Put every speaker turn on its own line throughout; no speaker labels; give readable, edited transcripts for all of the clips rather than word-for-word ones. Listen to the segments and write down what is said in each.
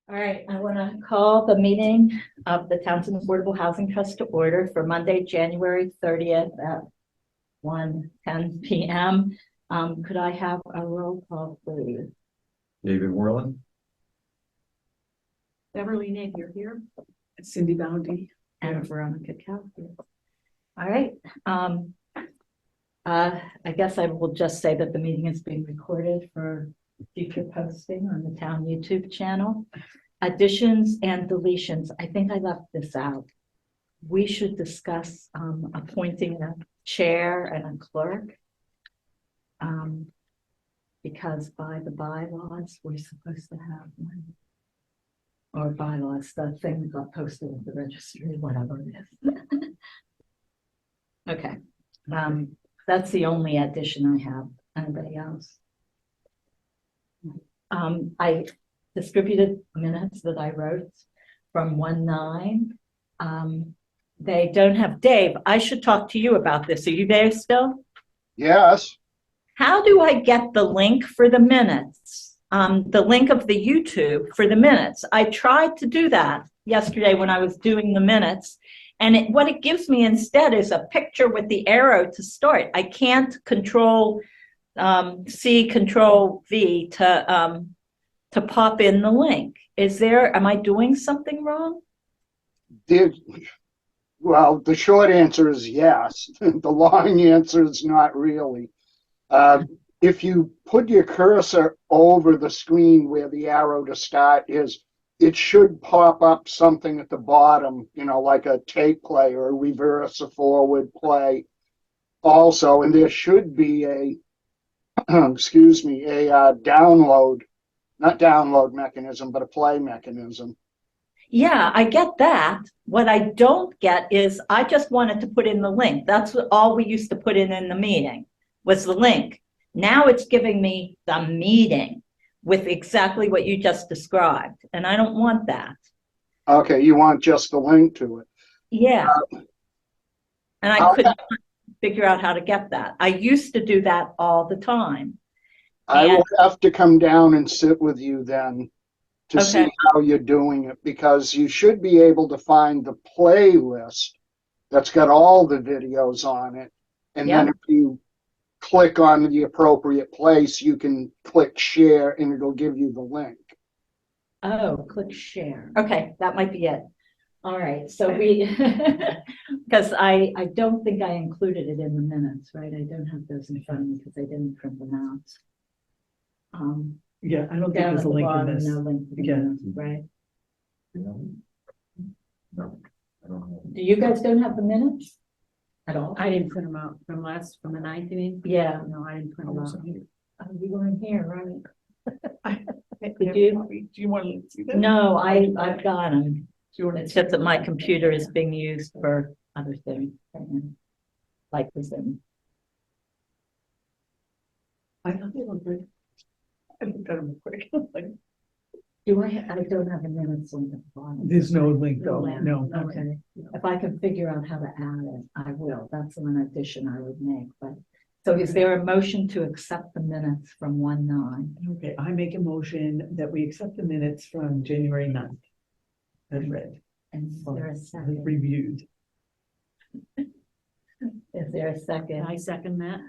All right, I want to call the meeting of the Townsend Affordable Housing Trust to order for Monday, January 30th at 1:10 p.m. Could I have a roll call, please?
David Worland.
Beverly Napier here. Cindy Bounty.
And Veronica Calfield. All right. I guess I will just say that the meeting is being recorded for future posting on the town YouTube channel. Additions and deletions. I think I left this out. We should discuss appointing a chair and a clerk. Because by the bylaws, we're supposed to have one. Or bylaws, the thing that got posted at the registry, whatever it is. Okay. That's the only addition I have. Anybody else? I distributed minutes that I wrote from 1/9. They don't have Dave. I should talk to you about this. Are you there still?
Yes,
How do I get the link for the minutes? The link of the YouTube for the minutes. I tried to do that yesterday when I was doing the minutes. And what it gives me instead is a picture with the arrow to start. I can't control C, control V to pop in the link. Am I doing something wrong?
well, the short answer is yes. The long answer is not really. If you put your cursor over the screen where the arrow to start is, it should pop up something at the bottom, like a tape play or a reverse or forward play also. And there should be a, excuse me, a download, not download mechanism, but a play mechanism.
Yeah, I get that. What I don't get is I just wanted to put in the link. That's all we used to put in the meeting was the link. Now it's giving me the meeting with exactly what you just described. And I don't want that.
Okay, you want just the link to it.
Yeah. And I couldn't figure out how to get that. I used to do that all the time.
I will have to come down and sit with you then to see
Okay.
how you're doing it, because you should be able to find the playlist that's got all the videos on it. And then
Yeah.
if you click on the appropriate place, you can click share and it'll give you the link.
Oh, click share. Okay, that might be it. All right, so because I don't think I included it in the minutes, right? I don't have those in front of me because I didn't print them out.
Yeah, I don't think
Down
there's
at
a
the
link in
bottom,
this.
no link to the
Yeah.
minutes, right?
No, I don't know.
Do you guys don't have the minutes at all?
I didn't print them out from the 9th, you mean?
Yeah.
No, I didn't print them out.
You weren't here, right?
Did
you?
Do you want to see that?
No, I've got them.
Do you want
It's just that my computer is being used for other things right now, like the Zoom.
I thought they were good. I looked at them quick.
I don't have the minutes on the bottom.
There's no link though,
link.
no.
Okay, if I can figure out how to add it, I will. That's an addition I would make, but. So is there a motion to accept the minutes from 1/9?
Okay, I make a motion that we accept the minutes from January 9th. As read,
And is there a
as
second?
reviewed.
Is there a second?
I second that.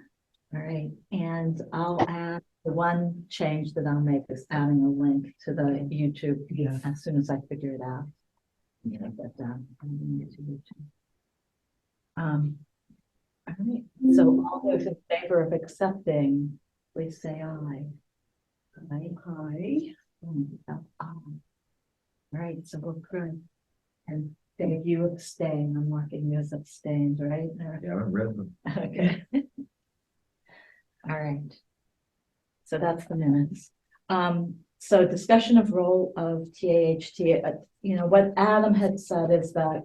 All right, and I'll add the one change that I'll make is adding a link to the YouTube
Yeah.
as soon as I figure it out. Get that done. All right, so all those in favor of accepting, please say aye. Aye.
Aye.
All right, so we're good. And Dave, you abstain. I'm marking you as abstained, right?
Yeah, I haven't read them.
Okay. All right. So that's the minutes. So discussion of role of TAHT, what Adam had said is that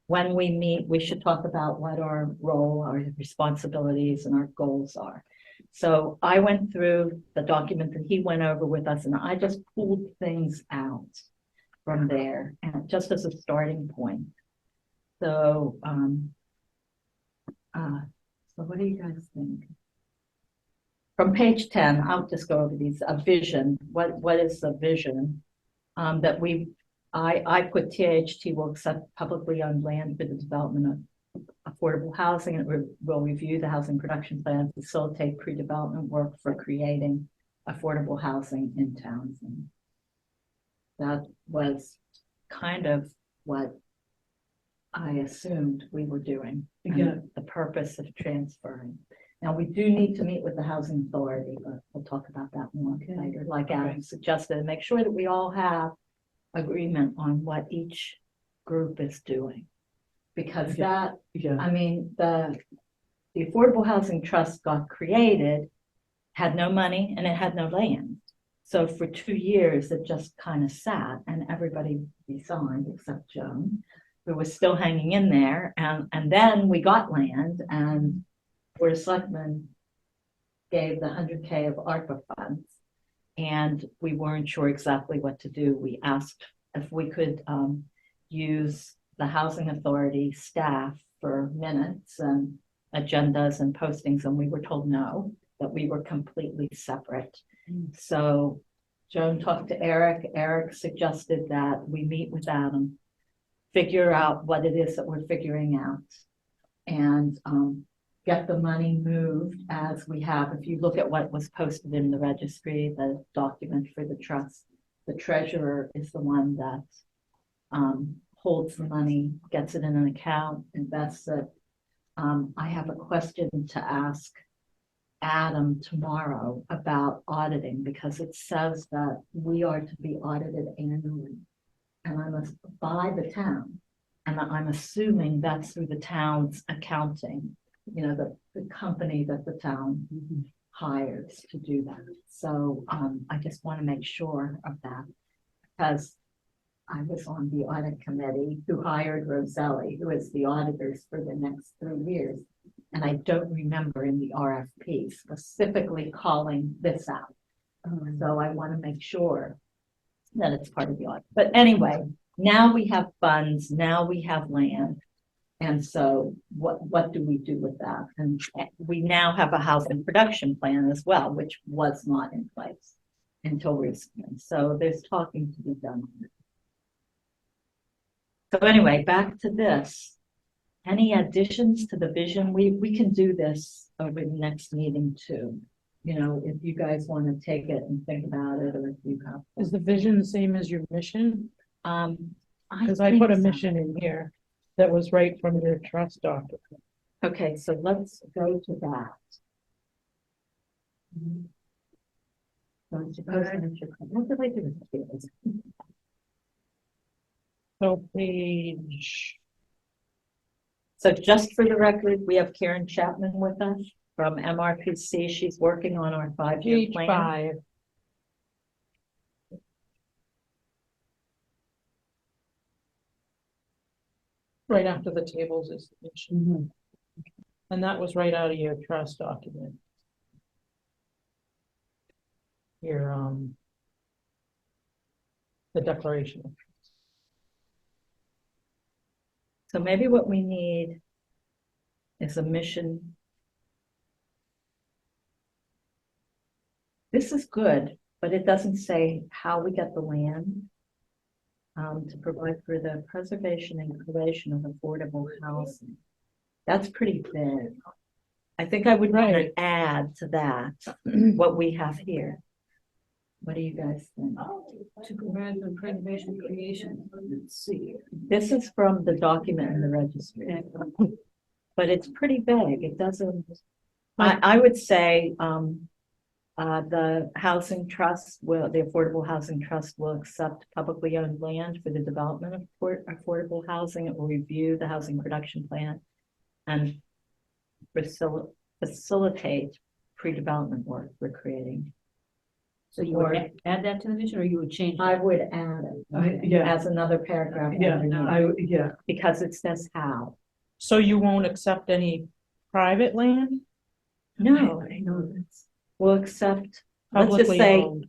when we meet, we should talk about what our role, our responsibilities and our goals are. So I went through the document that he went over with us and I just pulled things out from there and just as a starting point. So, so what do you guys think? From page 10, I'll just go over these. A vision. What is the vision? that I put THT will accept publicly owned land for the development of affordable housing, and will review the housing production plan, facilitate pre-development work for creating affordable housing in Townsend. That was kind of what I assumed we were doing. and
Yeah.
The purpose of transferring. Now, we do need to meet with the housing authority, but we'll talk about that more
Okay.
later, like
Okay.
Adam suggested, and make sure that we all have agreement on what each group is doing. Because
Okay.
that,
Yeah,
I mean, the Affordable Housing Trust got created, had no money and it had no land. So for 2 years, it just kind of sat and everybody resigned except Joan, who was still hanging in there. And then we got land and Board of Selectmen gave the 100K of ARPA funds. And we weren't sure exactly what to do. We asked if we could use the housing authority staff for minutes and agendas and postings, and we were told no, that we were completely separate. So Joan talked to Eric. Eric suggested that we meet with Adam, figure out what it is that we're figuring out, and get the money moved as we have. If you look at what was posted in the registry, the document for the trust, the treasurer is the one that holds the money, gets it in an account, invests it. I have a question to ask Adam tomorrow about auditing, because it says that we are to be audited annually. And I must by the town. And I'm assuming that's through the town's accounting, you know, the company that the town hires to do that. So I just want to make sure of that, because I was on the audit committee who hired Roselli, who is the auditors for the next 3 years. And I don't remember in the RFP specifically calling this out. So I want to make sure that it's part of the audit. But anyway, now we have funds, now we have land. And so what do we do with that? And we now have a housing production plan as well, which was not in place until recently. So there's talking to be done on it. So anyway, back to this. Any additions to the vision? We can do this over the next meeting too. You know, if you guys want to take it and think about it, or if you have.
Is the vision the same as your mission? Because I
think
put a
so.
mission in here that was right from your trust document.
Okay, so let's go to that. What did I do with this?
So page,
So just for the record, we have Karen Chapman with us from MRPC. She's working on our 5-year
page
plan.
5. Right after the tables is the mission. And that was right out of your trust document. Your, the declaration.
So maybe what we need is a mission. This is good, but it doesn't say how we get the land to provide for the preservation and creation of affordable housing. That's pretty big. I think I would want to
Right.
add to that what we have here. What do you guys think?
To provide the preservation creation, let's see.
This is from the document in the registry, but it's pretty big. It doesn't, I would say, the housing trust the Affordable Housing Trust will accept publicly owned land for the development of affordable housing. It will review the housing production plan and facilitate pre-development work we're creating.
So you would add that to the vision, or you would change?
I
it?
would add it
yeah,
as another paragraph
yeah,
underneath,
yeah.
because it says how.
So you won't accept any private land?
No,
I know this.
we'll accept, let's just
Publicly
say,
owned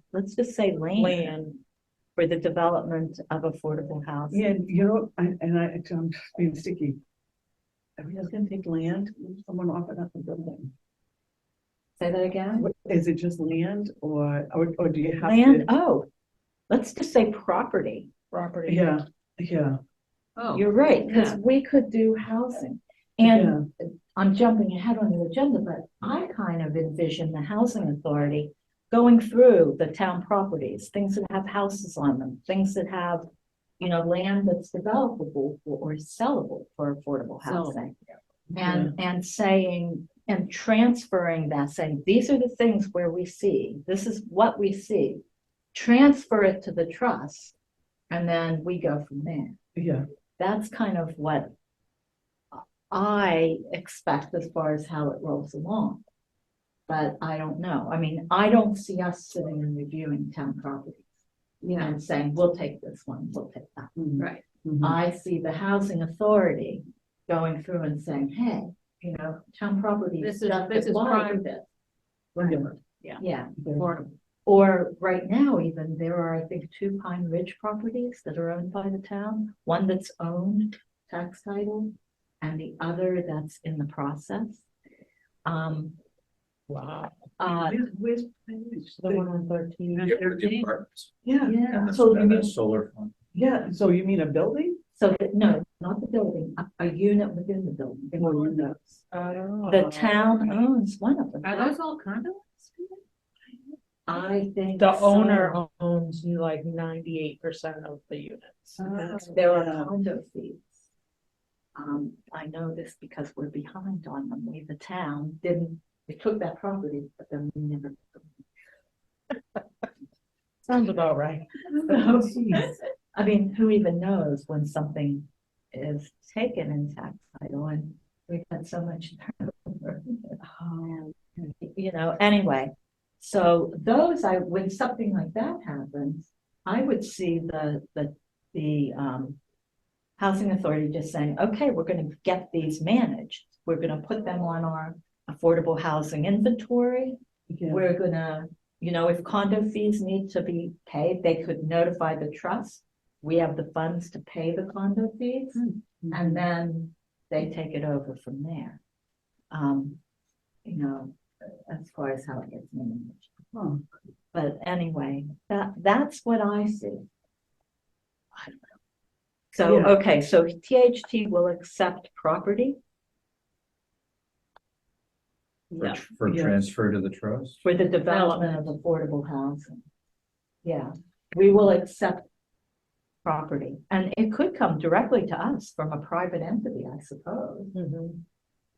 land.
for the development of affordable housing.
Yeah, you know, I'm just being sticky. Are we just gonna take land, someone offered up a building?
Say that again?
Is it just land or do you have
Land,
to?
oh, let's just say property.
Property.
Yeah, yeah,
Oh,
You're right, because
yeah.
we could do housing. And I'm jumping ahead on the agenda, but I kind of envision the housing authority going through the town properties, things that have houses on them, things that have, land that's developable or sellable for affordable housing. And saying, and transferring that, saying, these are the things where we see, this is what we see. Transfer it to the trust, and then we go from there.
yeah,
That's kind of what I expect as far as how it rolls along. But I don't know. I mean, I don't see us sitting and reviewing town properties
Yeah,
and saying, we'll take this one, we'll take that.
right.
mhm,
I see the housing authority going through and saying, hey, town properties.
This is
justify
prime.
this.
yeah,
Yeah,
Affordable.
or right now even, there are, I think, 2 Pine Ridge properties that are owned by the town. One that's owned, tax title, and the other that's in the process.
Wow.
Where's,
The one on 13.
Get rid of the apartments.
yeah,
Yeah.
so you
And
mean,
that solar fund.
yeah, so you mean a building?
So, no, not the building, a unit within the building.
Or units?
The town owns one of them.
Are those all condos?
I think.
The
so.
owner owns like 98% of the units.
There are
Yeah.
condo fees. I know this because we're behind on them. We, the town, we took that property, but then we never.
Sounds about right.
I mean, who even knows when something is taken in tax title, and we've had so much turnover. Anyway. So those, when something like that happens, I would see the housing authority just saying, okay, we're gonna get these managed. We're gonna put them on our affordable housing inventory.
Yeah.
We're gonna, if condo fees need to be paid, they could notify the trust. We have the funds to pay the condo fees, and then they take it over from there. As far as how it gets managed.
Huh.
But anyway, that's what I see. I don't know. So,
Yeah.
okay, so THT will accept property
For
Yeah.
transfer to the trust.
for the development of affordable housing. Yeah, we will accept property, and it could come directly to us from a private entity, I suppose,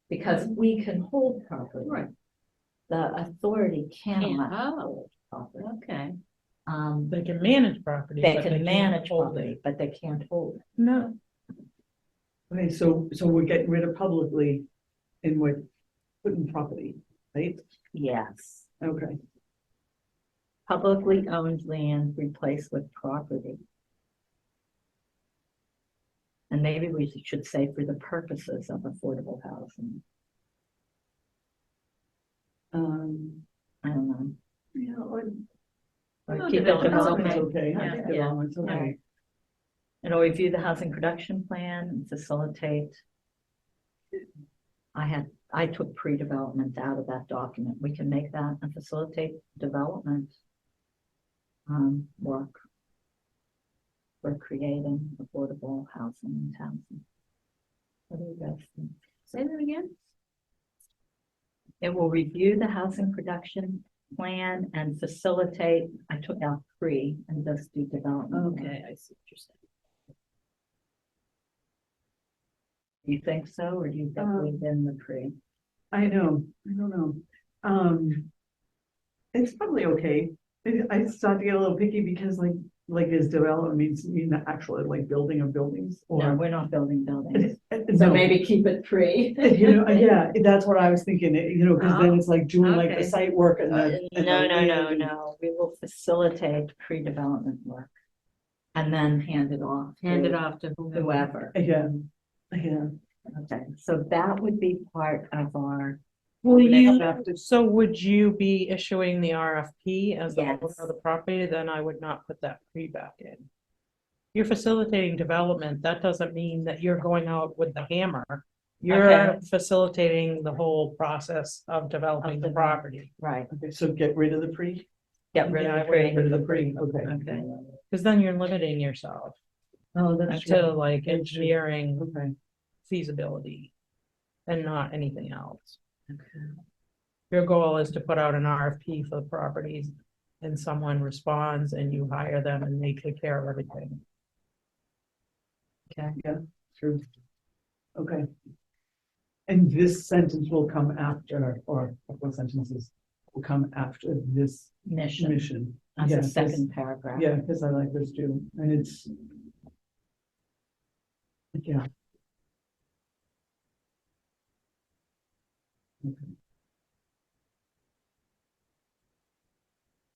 because we can hold property.
Right.
The authority cannot
Oh,
hold property.
okay.
They can manage property.
They
but
can
can't
manage
hold
property,
it.
but they can't hold it.
No.
Okay, so we're getting rid of publicly and we're putting property, right?
Yes,
Okay,
publicly owned land replaced with property. And maybe we should say for the purposes of affordable housing. I don't know.
yeah,
Or
Well,
keep it
development's
development.
okay, I
Yeah.
think
Yeah.
development's okay.
And review the housing production plan and facilitate. I took pre-development out of that document. We can make that and facilitate development. Work. For creating affordable housing in Townsend. What do you guys think?
Say that again?
It will review the housing production plan and facilitate, I took out pre and just do development.
Okay, I see what you're saying.
Do you think so, or do you think we've in the pre?
I know, I don't know. It's probably okay. I started to get a little picky because like is development mean actually like building of buildings
No,
or?
we're not building buildings.
So
So maybe keep it pre.
Yeah, that's what I was thinking, because then it's like doing like the
Okay.
site work and the. and the
No,
land.
no, we will facilitate pre-development work. And then hand it off.
Hand it
to
off to whoever.
Whoever.
Yeah, yeah.
Okay, so that would be part of our,
Will you,
Drafted.
so would you be issuing the RFP as the owner
Yes.
of the property? Then I would not put that pre back in. You're facilitating development. That doesn't mean that you're going out with the hammer. You're
Okay.
facilitating the whole process of developing the property.
right,
Okay, so get rid of the pre?
get rid
Yeah, I
of
would
the
get
pre.
Rid of the pre, okay.
Okay,
Because then you're limiting yourself
Oh, that's
to
true.
like
That's true.
engineering
Okay.
feasibility and not anything else. Your goal is to put out an RFP for the properties and someone responds and you hire them and they take care of everything.
Okay.
Yeah, true. Okay. And this sentence will come after, or a couple of sentences will come after this
Mission,
mission.
as
Yeah,
a
'cause-
second paragraph.
Yeah, because I like this too, and it's. Yeah.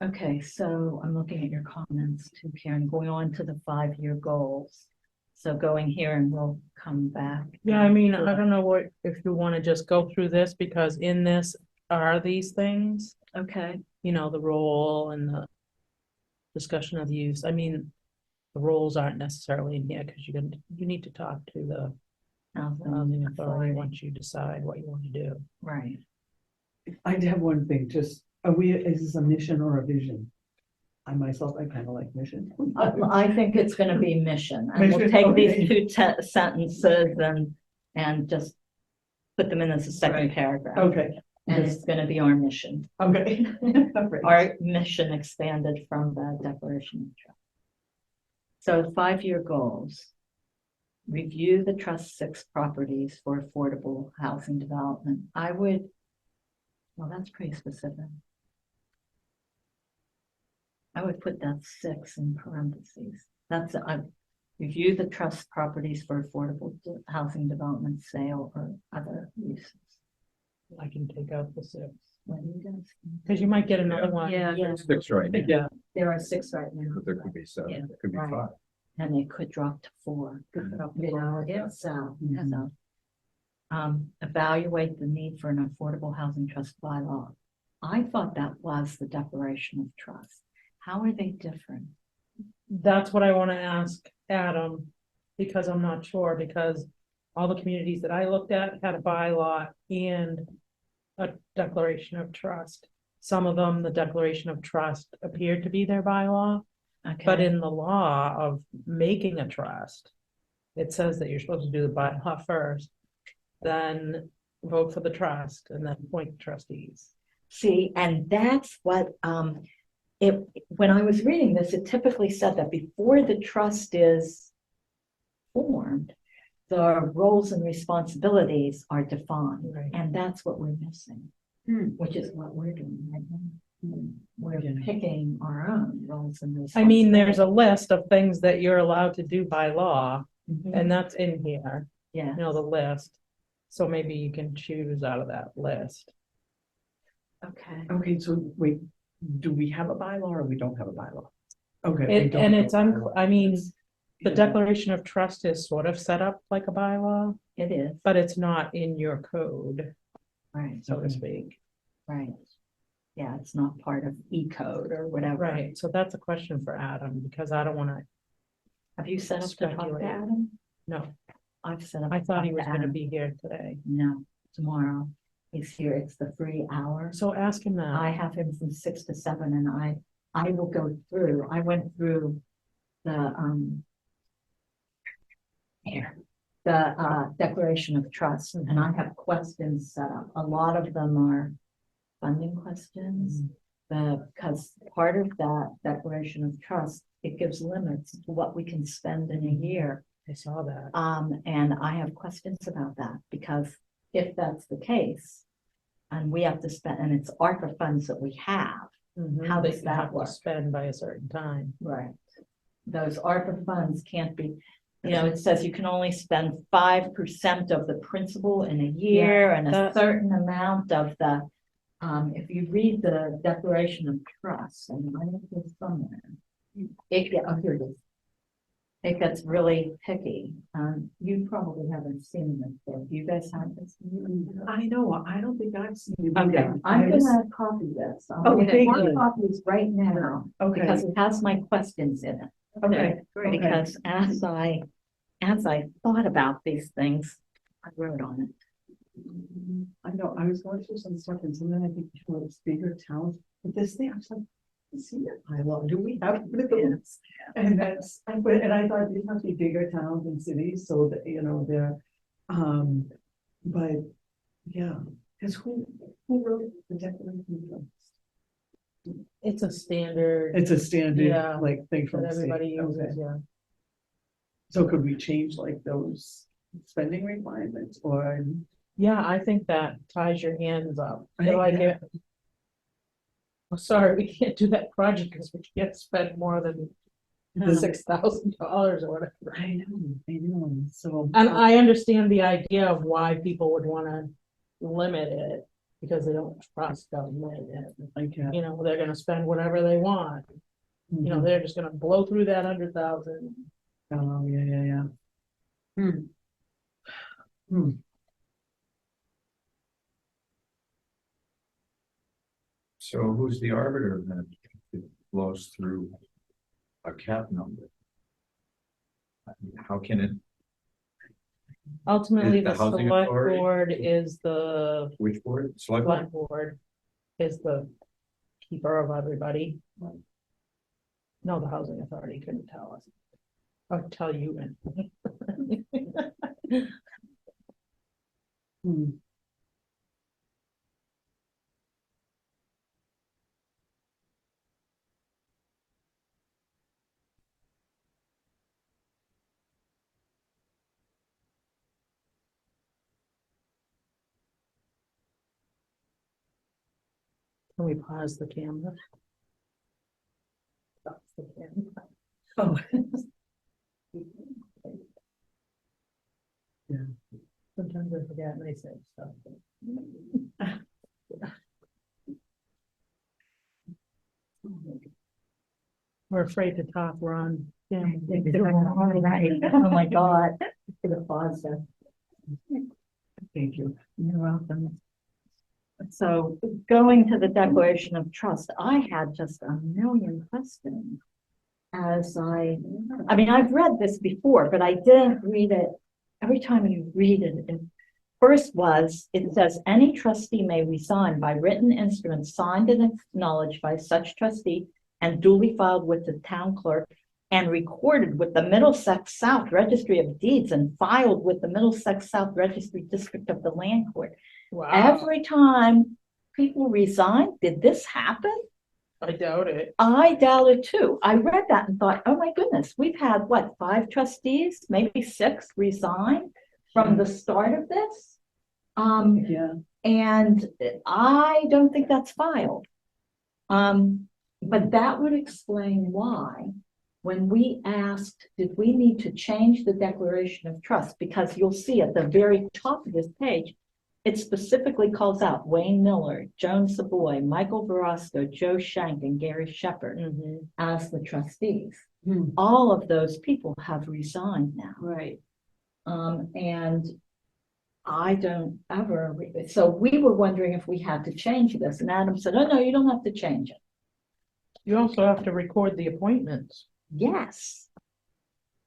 Okay, so I'm looking at your comments too, Karen, going on to the 5-year goals. So going here and we'll come back.
Yeah, I mean, I don't know what, if you want to just go through this, because in this are these things,
Okay,
you know, the role and the discussion of use. I mean, the roles aren't necessarily in here because you need to talk to the housing authority once you decide what you want to do.
right.
I have one thing, just, is this a mission or a vision? I myself, I kind of like mission.
I think it's gonna be mission, and we'll
Mission,
take
okay.
these two sentences and just put them in as a second
Right.
paragraph.
Okay.
And it's gonna be our mission,
Okay.
our mission expanded from the Declaration of Trust. So 5-year goals. Review the Trust 6 properties for affordable housing development. Well, that's pretty specific. I would put that 6 in parentheses. I review the trust properties for affordable housing development, sale, or other uses.
I can take out the 6,
What do you guys think?
because you might get another one.
Yeah,
Six right now,
Yeah.
there are 6 right now,
but there could be 7,
Yeah,
there could be
right.
5.
and they could drop to 4. You know, evaluate the need for an affordable housing trust bylaw. I thought that was the Declaration of Trust. How are they different?
That's what I want to ask Adam, because I'm not sure, because all the communities that I looked at had a bylaw and a declaration of trust. Some of them, the declaration of trust appeared to be their bylaw, but
Okay,
in the law of making a trust, it says that you're supposed to do the bylaw first, then vote for the trust and then appoint trustees.
see, and that's what, when I was reading this, it typically said that before the trust is formed, the roles and responsibilities are defined,
Right.
and that's what we're missing, which is what we're doing right now. We're
Yeah.
picking our own roles and
I
responsibilities.
mean, there's a list of things that you're allowed to do by law,
Mhm.
and that's in here,
Yeah,
you know, the list. So maybe you can choose out of that list.
okay.
Okay, so wait, do we have a bylaw or we don't have a bylaw? Okay. we
It,
don't
and
have
it's,
a bylaw.
I mean, the
Yeah.
Declaration of Trust is sort of set up like a bylaw,
It is,
but it's not in your code,
right,
so to
Okay.
speak.
right. Yeah, it's not part of E-code or whatever.
Right, so that's a question for Adam, because I don't wanna,
Have you set up to talk
Speculate.
to Adam?
no,
I've set up.
I
to
thought he
talk
was
to
gonna
Adam.
be here today.
No, tomorrow. He's here. It's the free hour.
So ask him
I
that.
have him from 6 to 7 and I will go through, I went through the, Declaration of Trust, and I have questions set up. A lot of them are funding questions. Because part of that Declaration of Trust, it gives limits to what we can spend in a year.
I saw that.
And I have questions about that, because if that's the case, and we have to spend, and it's ARPA funds that we have. How
That
does
you
that
have to
work?
spend by a certain time.
Right. Those ARPA funds can't be, you know, it says you can only spend 5% of the principal in a year and a
that-
certain amount of the, if you read the Declaration of Trust, and I have this somewhere. Here it is. It gets really picky. You probably haven't seen this, but you guys have this?
I know, I don't think I've seen it.
Okay,
either.
I'm
I
gonna copy this.
Oh,
I'm gonna
thank
have
you.
copies right now,
Okay,
because it has my questions in it.
okay,
Because as I thought about these things, I wrote on it.
I know, I was going through some stuff and then I think, it's bigger towns, but this thing, I was like, see that bylaw, do we have one of those? And that's, and I thought these must be bigger towns and cities, so that, you know, they're, but, yeah, because who wrote the Declaration of Trust?
It's a standard
It's a standard,
Yeah,
like, thing from
that
the state.
everybody
Okay.
uses, yeah.
So could we change like those spending requirements or?
Yeah, I think that ties your hands up.
I think
Like
that-
it. I'm sorry, we can't do that project because we can't spend more than $6,000 or whatever.
I know, so.
And I understand the idea of why people would wanna limit it, because they don't trust government.
Like,
You know, they're gonna spend whatever they want, you know, they're just gonna blow through that 100,000.
Oh, yeah. Hmm.
So who's the arbiter then? It flows through a cap number. I mean, how can it,
Ultimately,
Is the
the
housing
select
authority?
board is the,
which board? Select board?
select board is the keeper of everybody. No, the housing authority couldn't tell us. Or tell you anything.
Hmm.
Can we pause the camera? Stop the camera.
Oh. Yeah.
Sometimes I forget and I say stuff. We're afraid to talk, we're on camera.
Right. Oh, my God. Should have paused there.
Thank you.
You're welcome. So going to the Declaration of Trust, I had just a million questions. I mean, I've read this before, but I didn't read it. Every time you read it, first was, it says, any trustee may resign by written instrument signed and acknowledged by such trustee and duly filed with the town clerk and recorded with the Middlesex South Registry of Deeds and filed with the Middlesex South Registry District of the Land Court.
Wow,
Every time people resign, did this happen?
I doubt it.
I doubt it too. I read that and thought, oh my goodness, we've had what, 5 trustees, maybe 6 resign from the start of this?
Yeah.
And I don't think that's filed. But that would explain why, when we asked, did we need to change the Declaration of Trust? Because you'll see at the very top of this page, it specifically calls out Wayne Miller, Joan Savoy, Michael Verosco, Joe Shank, and Gary Shepherd as the trustees.
Hmm.
All of those people have resigned now.
Right.
And I don't ever, so we were wondering if we had to change this, and Adam said, oh, no, you don't have to change it.
You also have to record the appointments.
Yes,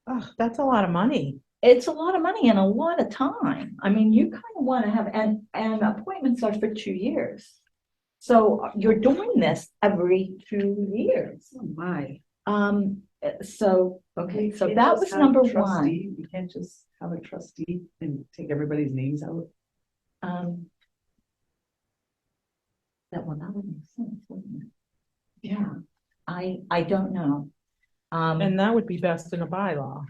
Oh, that's a lot of money.
it's a lot of money and a lot of time. I mean, you kind of want to have, and appointments are for 2 years. So you're doing this every 2 years.
Oh, my.
So, okay,
We
so
can't
that
just
was
have a
number 1.
trustee. We can't just have a trustee and take everybody's names out.
That would make sense, wouldn't it?
Yeah.
I don't know.
And that would be best in a bylaw.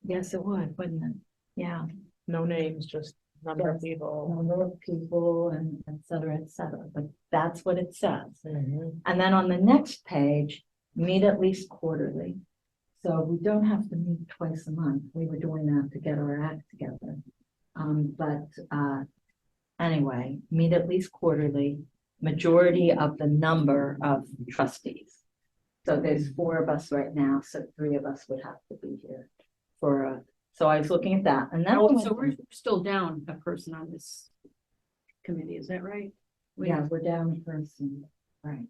Yes, it would, wouldn't it? Yeah,
No names, just number of
Yes.
people.
number of people and et cetera, but that's what it says.
Mhm.
And then on the next page, meet at least quarterly. So we don't have to meet twice a month. We were doing that to get our act together. Anyway, meet at least quarterly, majority of the number of trustees. So there's 4 of us right now, so 3 of us would have to be here for, so I was looking at that and then.
Oh, so we're still down a person on this committee, is that right?
Yeah, we're down a person, right?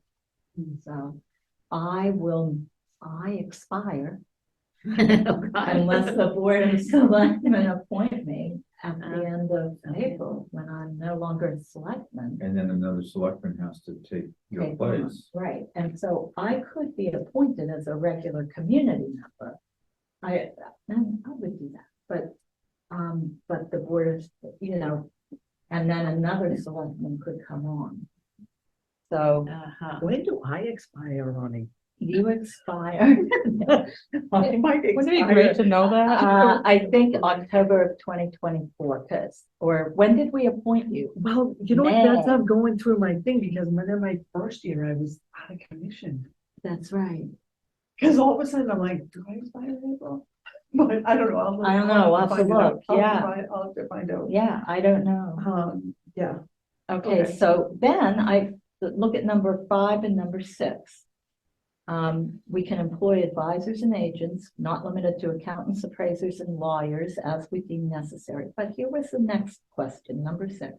So I expire unless the board of selectmen appoint me. at the end of April, when I'm no longer a selectman.
And then another selectman has to take your
Take on,
place.
right, and so I could be appointed as a regular community member. I would do that, but the board is, and then another selectman could come on. So
When do I expire, Ronnie?
you expire.
I might
Wouldn't it be great to know that?
I think October of 2024, or when did we appoint you?
Well, you know what, that's
May.
not going through my thing, because when in my first year, I was out of commission.
That's right.
Because all of a sudden, I'm like, do I expire in April? But I don't know.
I don't know, I'll have to
find it out.
look, yeah.
I'll have to find out.
Yeah, I don't know.
Yeah.
Okay,
Okay.
so then I look at number 5 and number 6. We can employ advisors and agents, not limited to accountants, appraisers, and lawyers as we deem necessary. But here was the next question, number 6.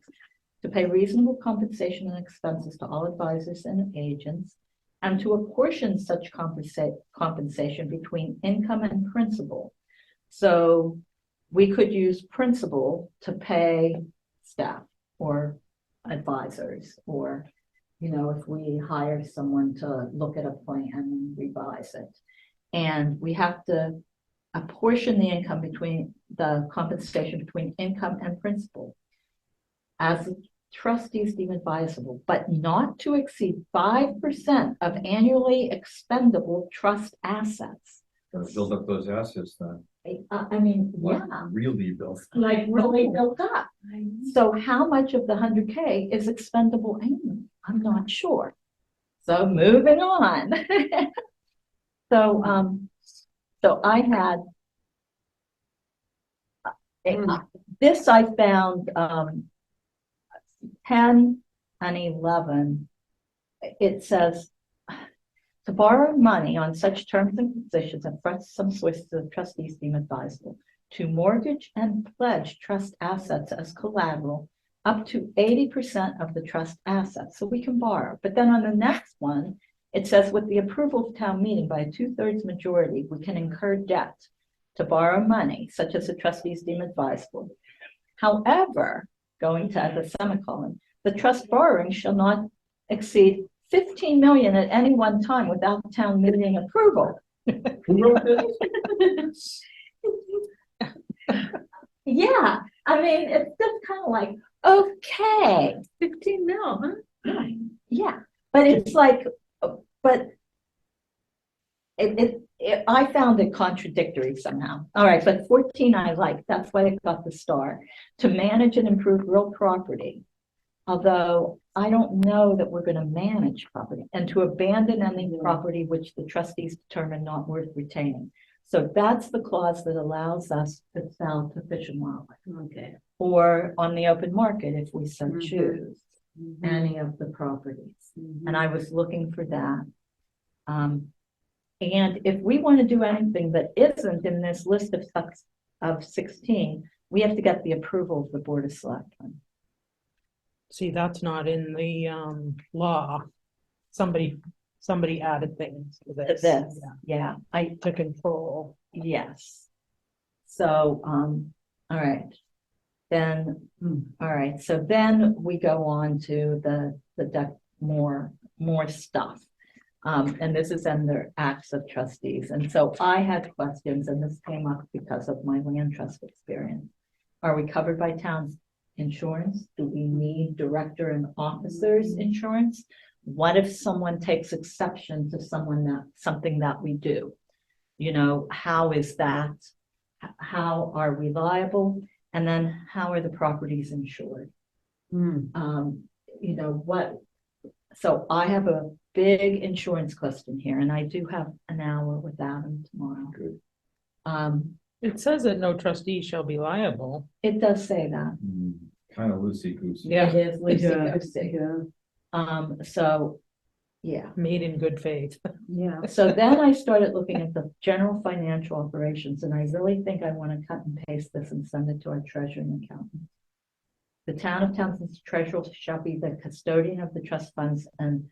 To pay reasonable compensation and expenses to all advisors and agents, and to apportion such compensation between income and principal. So we could use principal to pay staff or advisors, or, if we hire someone to look at a plan and revise it. And we have to apportion the income between the compensation between income and principal as the trustees deem advisable, but not to exceed 5% of annually expendable trust assets.
Gotta build up those assets then.
I mean,
Like,
yeah,
really built.
like really built up. So how much of the 100K is expendable annually? I'm not sure. So moving on. So I had this I found 10 and 11. It says to borrow money on such terms and conditions and for some sources of trustees deem advisable, to mortgage and pledge trust assets as collateral up to 80% of the trust assets. So we can borrow. But then on the next one, it says with the approval of town meeting by a 2/3 majority, we can incur debt to borrow money, such as the trustees deem advisable. However, going to the semicolon, the trust borrowing shall not exceed 15 million at any one time without town meeting approval.
Who wrote this?
Yeah, I mean, it's just kind of like, okay,
15 mil, huh?
yeah, but it's like, but I found it contradictory somehow. All right, but 14 I like, that's why it got the star. To manage and improve real property. Although I don't know that we're going to manage property, and to abandon any property which the trustees determine not worth retaining. So that's the clause that allows us to sell to Fish and Wildlife,
Okay.
or on the open market if we so
Mhm.
choose any of the properties. And I was looking for that. And if we want to do anything that isn't in this list of 16, we have to get the approval of the Board of Selectmen.
See, that's not in the law. Somebody added things to
To
this.
this,
Yeah,
yeah,
to control.
yes. So, all right. Then, all right, so then we go on to the more stuff. And this is under acts of trustees. And so I had questions, and this came up because of my land trust experience. Are we covered by town's insurance? Do we need director and officers insurance? What if someone takes exception to something that we do? How is that? How are we liable? And then how are the properties insured? So I have a big insurance question here, and I do have an hour with Adam tomorrow.
Good.
It says that no trustee shall be liable.
It does say that.
Kind of loosey-goosey.
Yeah.
It is
Yeah,
loosey-goosey.
yeah,
So, yeah.
Made in good faith.
yeah.
So then I started looking at the general financial operations, and I really think I want to cut and paste this and send it to our treasurer and accountant. The town of Townsend's treasurer shall be the custodian of the trust funds and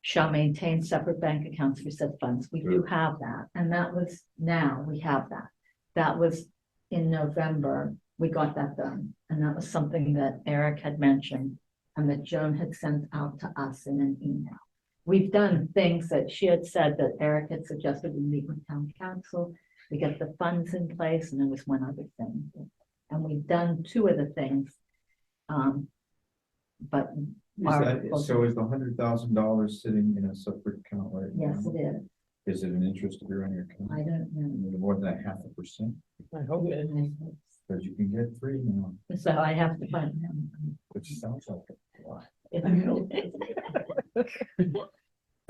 shall maintain separate bank accounts for said funds. We do have that, and that was, now we have that. That was in November we got that done. And that was something that Eric had mentioned and that Joan had sent out to us in an email. We've done things that she had said that Eric had suggested we meet with town council. We get the funds in place, and there was one other thing. And we've done two of the things. But
So is the $100,000 sitting in a separate account right now?
yes, it is.
Is it an interest bearing account?
I don't know.
More than 0.5%,
I hope it is.
because you can get 3 now,
So I have to find him.
which sounds like a lot.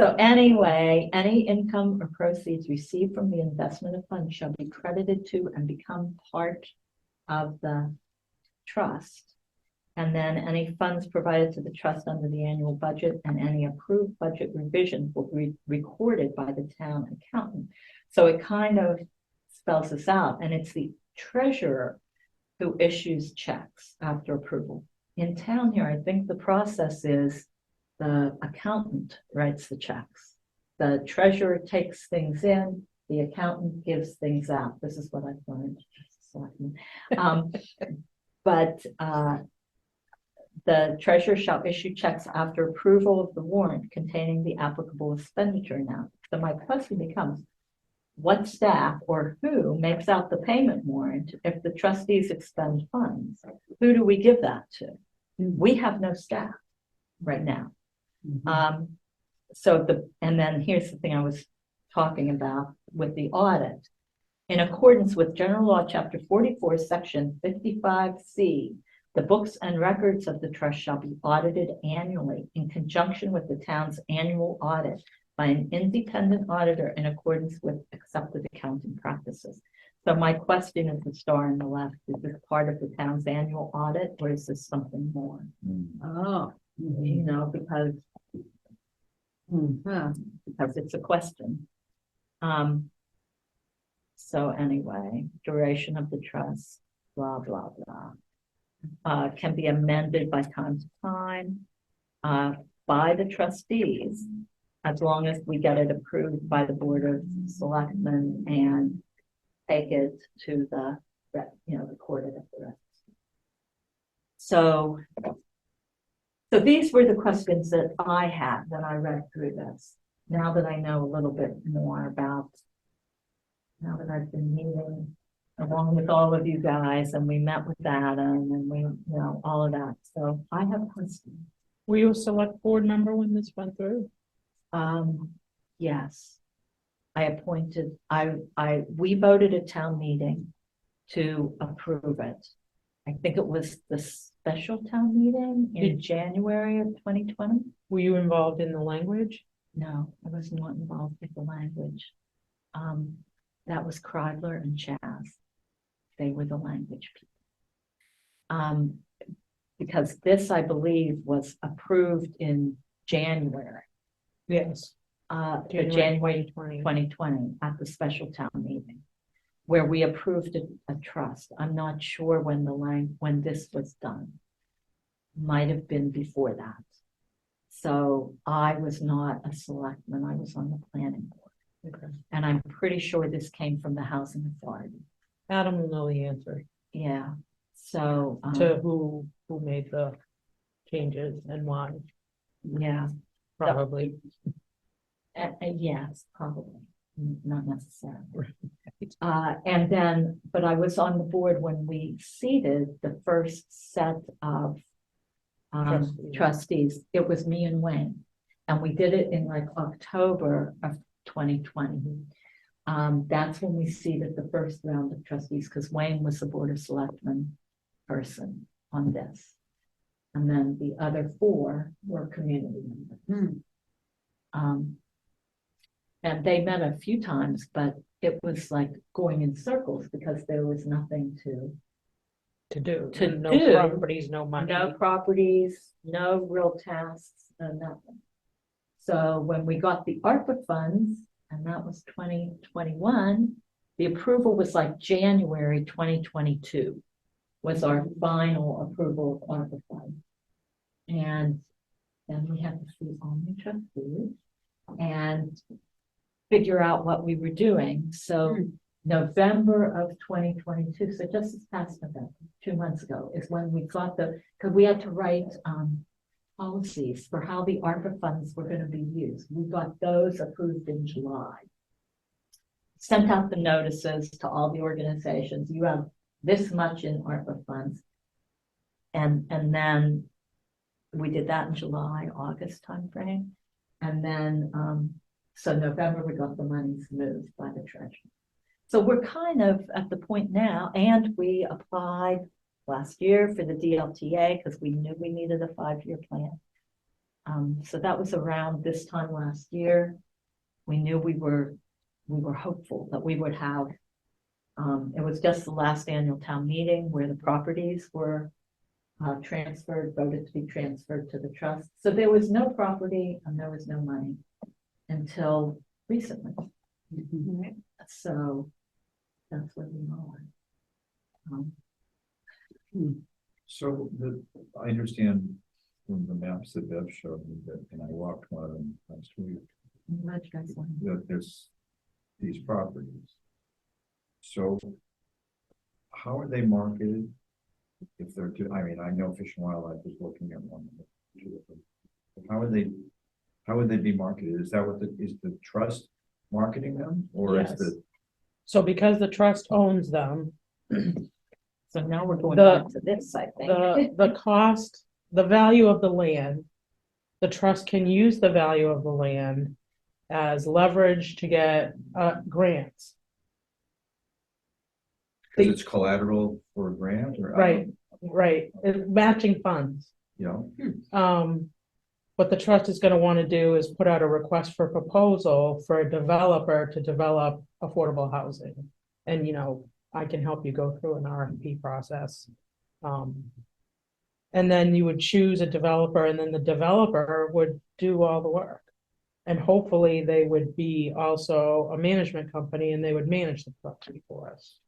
So anyway, any income or proceeds received from the investment of funds shall be credited to and become part of the trust. And then any funds provided to the trust under the annual budget and any approved budget revisions will be recorded by the town accountant. So it kind of spells this out, and it's the treasurer who issues checks after approval. In town here, I think the process is the accountant writes the checks. The treasurer takes things in, the accountant gives things out. This is what I've learned. But the treasurer shall issue checks after approval of the warrant containing the applicable expenditure amount. So my question becomes, what staff or who makes out the payment warrant if the trustees expend funds? Who do we give that to? We have no staff right now. And then here's the thing I was talking about with the audit. In accordance with General Law, Chapter 44, Section 55C, the books and records of the trust shall be audited annually in conjunction with the town's annual audit by an independent auditor in accordance with accepted accounting practices. So my question is the star on the left, is this part of the town's annual audit, or is this something more?
Oh.
You know, because it's a question. So anyway, duration of the trust, blah, blah, blah. Can be amended by time to time by the trustees, as long as we get it approved by the Board of Selectmen and take it to the, the court of the rest. So these were the questions that I had when I read through this. Now that I know a little bit more about, now that I've been meeting along with all of you guys, and we met with Adam, and we, all of that. So I have questions.
Were you a select board member when this went through?
Yes. We voted at town meeting to approve it. I think it was the special town meeting in January of 2020.
Were you involved in the language?
No, I was not involved with the language. That was Kreidler and Chaz. They were the language people. Because this, I believe, was approved in January.
Yes.
January 2020 at the special town meeting, where we approved a trust. I'm not sure when this was done. Might have been before that. So I was not a selectman, I was on the planning board.
Okay.
And I'm pretty sure this came from the housing authority.
Adam will know the answer
Yeah. So
to who made the changes and why,
yeah.
probably.
Yes, probably, not necessarily. And then, but I was on the board when we seated the first set of trustees. It was me and Wayne, and we did it in like October of 2020. That's when we seated the first round of trustees, because Wayne was the Board of Selectmen person on this. And then the other 4 were community members. And they met a few times, but it was like going in circles because there was nothing to
do. No
do.
properties, no money.
No properties, no real tasks, no nothing. So when we got the ARPA funds, and that was 2021, the approval was like January 2022 was our final approval of ARPA funds. And then we had to see all the trustees and figure out what we were doing. So November of 2022, so just this past November, 2 months ago, is when we got because we had to write policies for how the ARPA funds were gonna be used. We got those approved in July. Sent out the notices to all the organizations, you have this much in ARPA funds. And then we did that in July, August timeframe. And then, so November, we got the monies moved by the treasurer. So we're kind of at the point now, and we applied last year for the DLTA because we knew we needed a 5-year plan. So that was around this time last year. We knew we were hopeful that we would have, it was just the last annual town meeting where the properties were voted to be transferred to the trust. So there was no property and there was no money until recently. So that's where we are.
So I understand from the maps that Bev showed me that, and I walked one of them last week, that there's these properties. So how are they marketed? If they're, I mean, I know Fish and Wildlife is looking at one. How would they be marketed? Is that what is the trust marketing them? Or
Yes.
is the,
So because the trust owns them,
So now we're going
The-
back to this, I think.
the cost, the value of the land, the trust can use the value of the land as leverage to get grants.
because it's collateral for a grant or?
Right, matching funds.
Yeah,
What the trust is gonna wanna do is put out a request for proposal for a developer to develop affordable housing. And, I can help you go through an RFP process. And then you would choose a developer and then the developer would do all the work. And hopefully they would be also a management company and they would manage the property for us.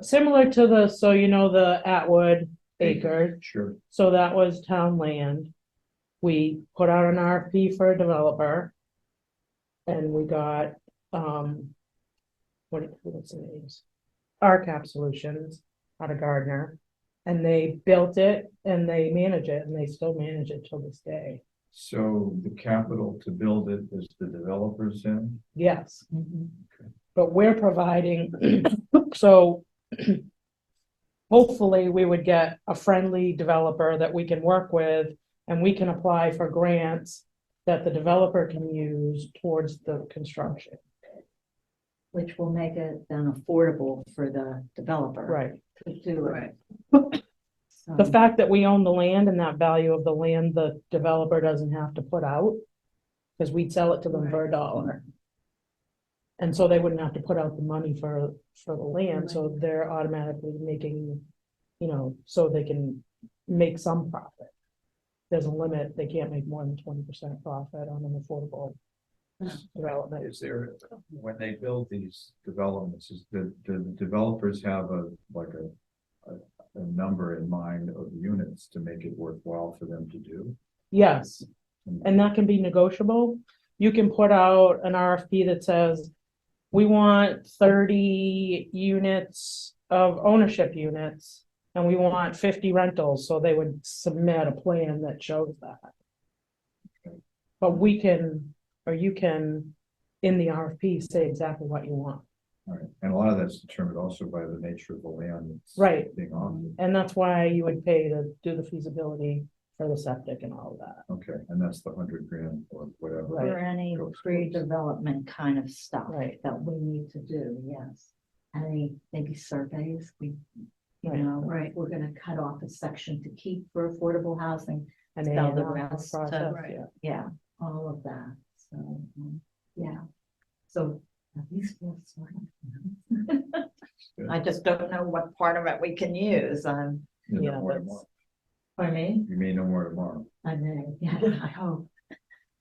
Similar to the Atwood acre,
sure.
so that was town land. We put out an RFP for a developer. And we got, what's the names? RCAP Solutions out of Gardner. And they built it and they manage it and they still manage it till this day.
So the capital to build it is the developers in?
Yes,
Mhm.
but we're providing, so hopefully we would get a friendly developer that we can work with and we can apply for grants that the developer can use towards the construction.
Which will make it then affordable for the developer.
Right.
To do it.
Right.
So-
The fact that we own the land and that value of the land, the developer doesn't have to put out. Because we'd sell it to them for $1. And so they wouldn't have to put out the money for the land, so they're automatically making, so they can make some profit. There's a limit, they can't make more than 20% profit on an affordable development.
Is there, when they build these developments, do the developers have a number in mind of units to make it worthwhile for them to do?
Yes, and that can be negotiable. You can put out an RFP that says, we want 30 units of ownership units and we want 50 rentals, so they would submit a plan that shows that. But we can, or you can, in the RFP, say exactly what you want.
All right, and a lot of that's determined also by the nature of the land that's
Right.
being offered.
And that's why you would pay to do the feasibility for the septic and all of that.
Okay, and that's the $100,000 or whatever.
Right.
For any pre-development kind of stuff
Right.
that we need to do, yes. Any, maybe surveys,
Right.
we're gonna cut off a section to keep for affordable housing,
And
Sell the
A&R
rest to-
process,
Right.
yeah.
yeah, all of that, so, yeah. So at least we'll sort of. I just don't know what part of it we can use,
You
Yeah,
know more
that's-
tomorrow.
for me,
You may know more tomorrow.
I know, yeah, I hope.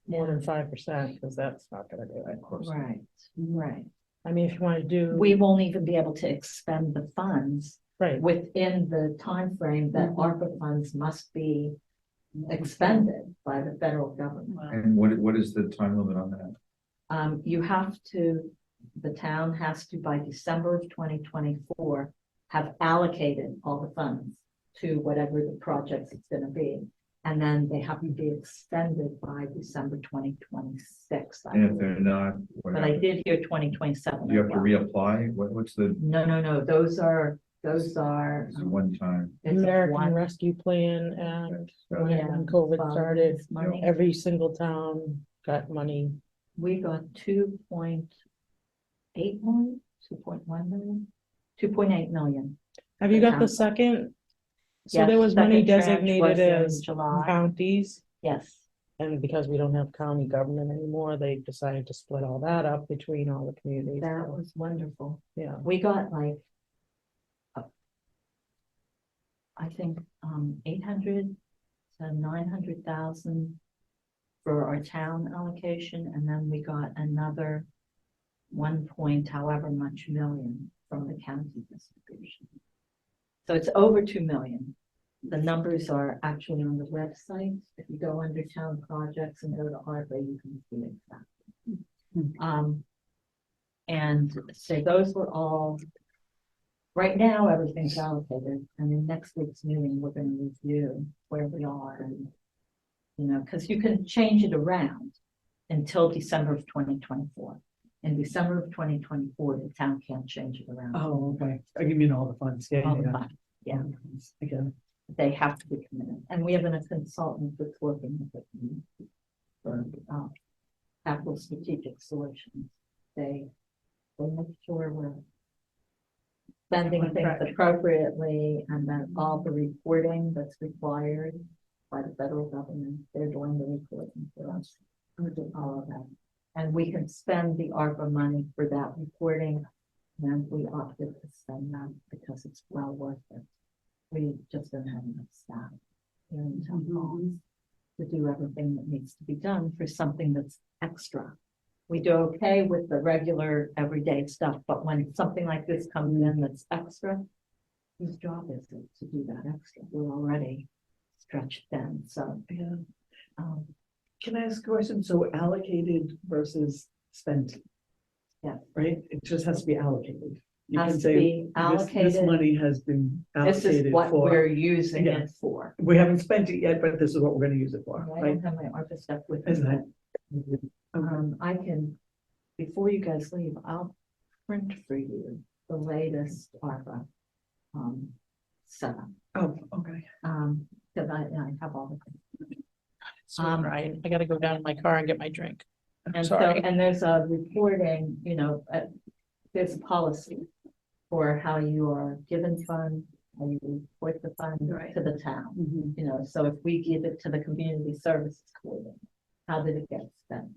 More than 5%, because that's not gonna do it.
Of course.
Right, right.
I mean, if you wanna do.
We won't even be able to expend the funds
Right,
within the time frame that ARPA funds must be expended by the federal government.
And what is the time limit on that?
You have to the town has to, by December of 2024, have allocated all the funds to whatever the project is gonna be. And then they have to be extended by December 2026.
And if they're not, what
But I
happens?
did hear 2027.
Do you have
as
to
well.
reapply? What's the,
No, those are,
is it one time?
it's
American
one-
Rescue Plan Act, when
Yeah,
COVID
funds,
started,
money.
every single town got money.
We got 2.8 million, 2.1 million, 2.8 million.
Have you
The
got the
town.
second? So
Yes,
there was money
second tranche
designated
was in
as
July.
counties,
Yes,
and because we don't have county government anymore, they decided to split all that up between all the communities.
that
so,
was wonderful.
Yeah,
We got like, I think, 800 to 900,000 for our town allocation, and then we got another 1 point however much million from the county distribution. So it's over 2 million. The numbers are actually on the website. If you go under town projects and go to ARPA, you can see exactly. And so those were all, right now, everything's allocated, and in next week's meeting, we're gonna review where we are and, you know, because you can change it around until December of 2024. In December of 2024, the town can't change it around.
Oh, okay. You mean all the funds, yeah,
All the
yeah.
time. Yeah.
Again,
They have to be committed, and we have a consultant that's working with it for capital strategic solutions. They make sure we're spending
On
things
track.
appropriately, and that all the reporting that's required by the federal government, they're doing the reporting for us. We do all of that, and we can spend the ARPA money for that reporting, and we opted to spend that because it's well worth it. We just don't have enough staff here in town halls to do everything that needs to be done for something that's extra. We do okay with the regular everyday stuff, but when something like this comes in that's extra, whose job is it to do that extra? We're already stretched thin, so,
yeah.
um,
Can I ask a question? So allocated versus spent?
Yeah.
Right? It just has to be allocated. You
Has
can
to
say
be
this
allocated.
money has been
this is
allocated
what we're
for.
using
Yeah.
it for.
We haven't spent it yet, but this is what we're gonna use it for,
I
right?
don't have my ARPA stuff with
Isn't
me.
it?
I can, before you guys leave, I'll print for you the latest ARPA setup.
Oh, okay.
Because I have all the.
so
Um,
Ryan, I gotta go down in my car and get my drink.
And so,
Sorry.
and there's a reporting, you know, there's a policy for how you are given funds, how you report the funds
Right.
to the town.
Mhm.
You know, so if we give it to the community services coordinator, how did it get spent?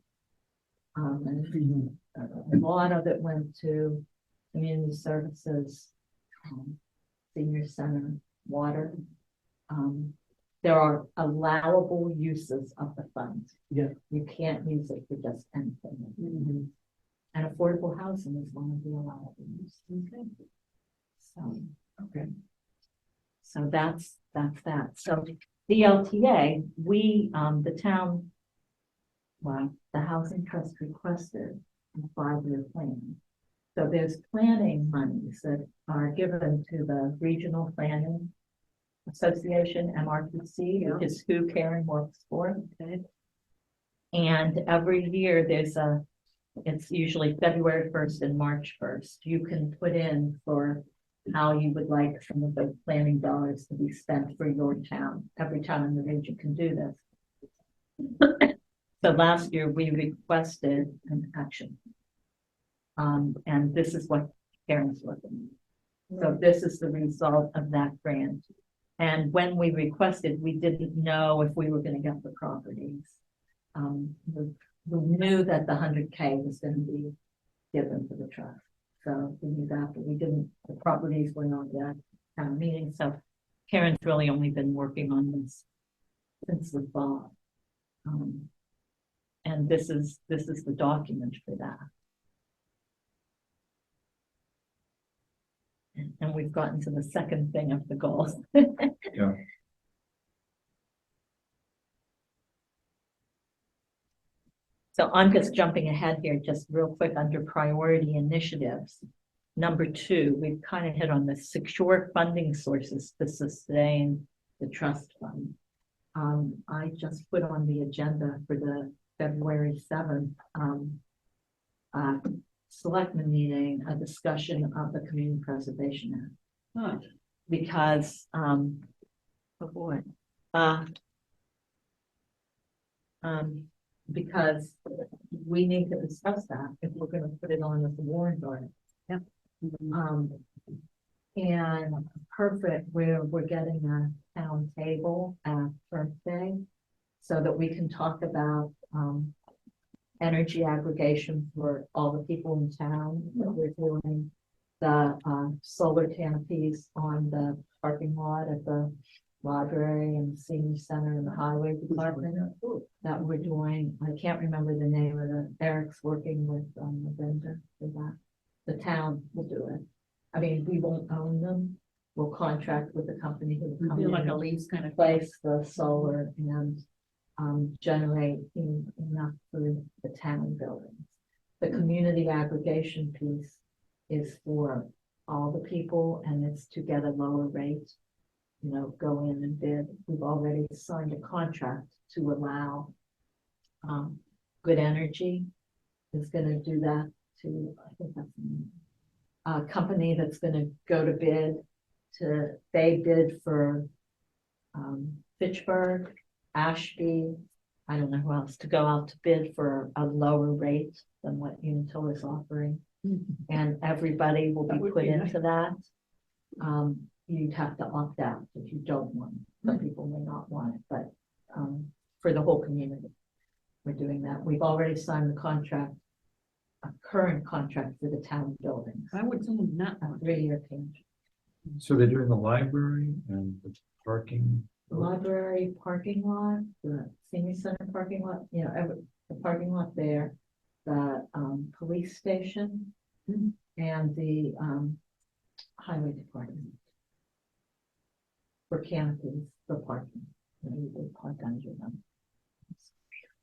And
Mhm.
a lot of it went to community services, senior center, water. There are allowable uses of the funds.
Yeah.
You can't use it for just anything.
Mhm.
And affordable housing is one of the allowable uses. So,
Okay.
so that's that. So the LTA, we, the town, well, the Housing Trust requested a 5-year plan. So there's planning monies that are given to the Regional Planning Association, MRPC, which is who Karen works for. And every year it's usually February 1st and March 1st. You can put in for how you would like some of the planning dollars to be spent for your town. Every town in the region can do this. So last year we requested an action. And this is what Karen's looking at. So this is the result of that grant. And when we requested, we didn't know if we were gonna get the properties. We knew that the 100K was gonna be given to the trust. So we knew that, but we didn't, the properties were not yet town meeting. So Karen's really only been working on this since the fall. And this is the document for that. And we've gotten to the second thing of the goals.
Yeah.
So I'm just jumping ahead here, just real quick under priority initiatives. Number 2, we've kind of hit on the secure funding sources to sustain the trust fund. I just put on the agenda for the February 7th selectmen meeting, a discussion of the Community Preservation Act.
Huh.
Because, oh boy, because we need to discuss that if we're gonna put it on as a warrant article.
Yep.
And perfect, we're getting a town table at Earth Day so that we can talk about, energy aggregation for all the people in town that we're doing. The, solar canopies on the parking lot at the library and senior center and the highway department that we're doing. I can't remember the name of the, Eric's working with, the vendor for that. The town will do it. I mean, we won't own them. We'll contract with the company who will come
Be like
in
a
and
lease kind of.
place the solar and generate enough for the town buildings. The community aggregation piece is for all the people and it's to get a lower rate. You know, go in and bid. We've already signed a contract to allow Good Energy is gonna do that to, I think that's the name. A company that's gonna go to bid they bid for Fitchburg, Ashby, I don't know who else, to go out to bid for a lower rate than what Unitil is offering. And everybody will
That
be
would
put
be nice.
into that. You'd have to opt out if you don't want it. Some people may not want it, but for the whole community, we're doing that. We've already signed the contract, a current contract for the town buildings,
Why would someone not
a
want?
3-year contract.
So they're doing the library and the parking.
Library parking lot, the senior center parking lot, you know, the parking lot there, the police station and the highway department. For canopies, for parking, you know, you would park under them.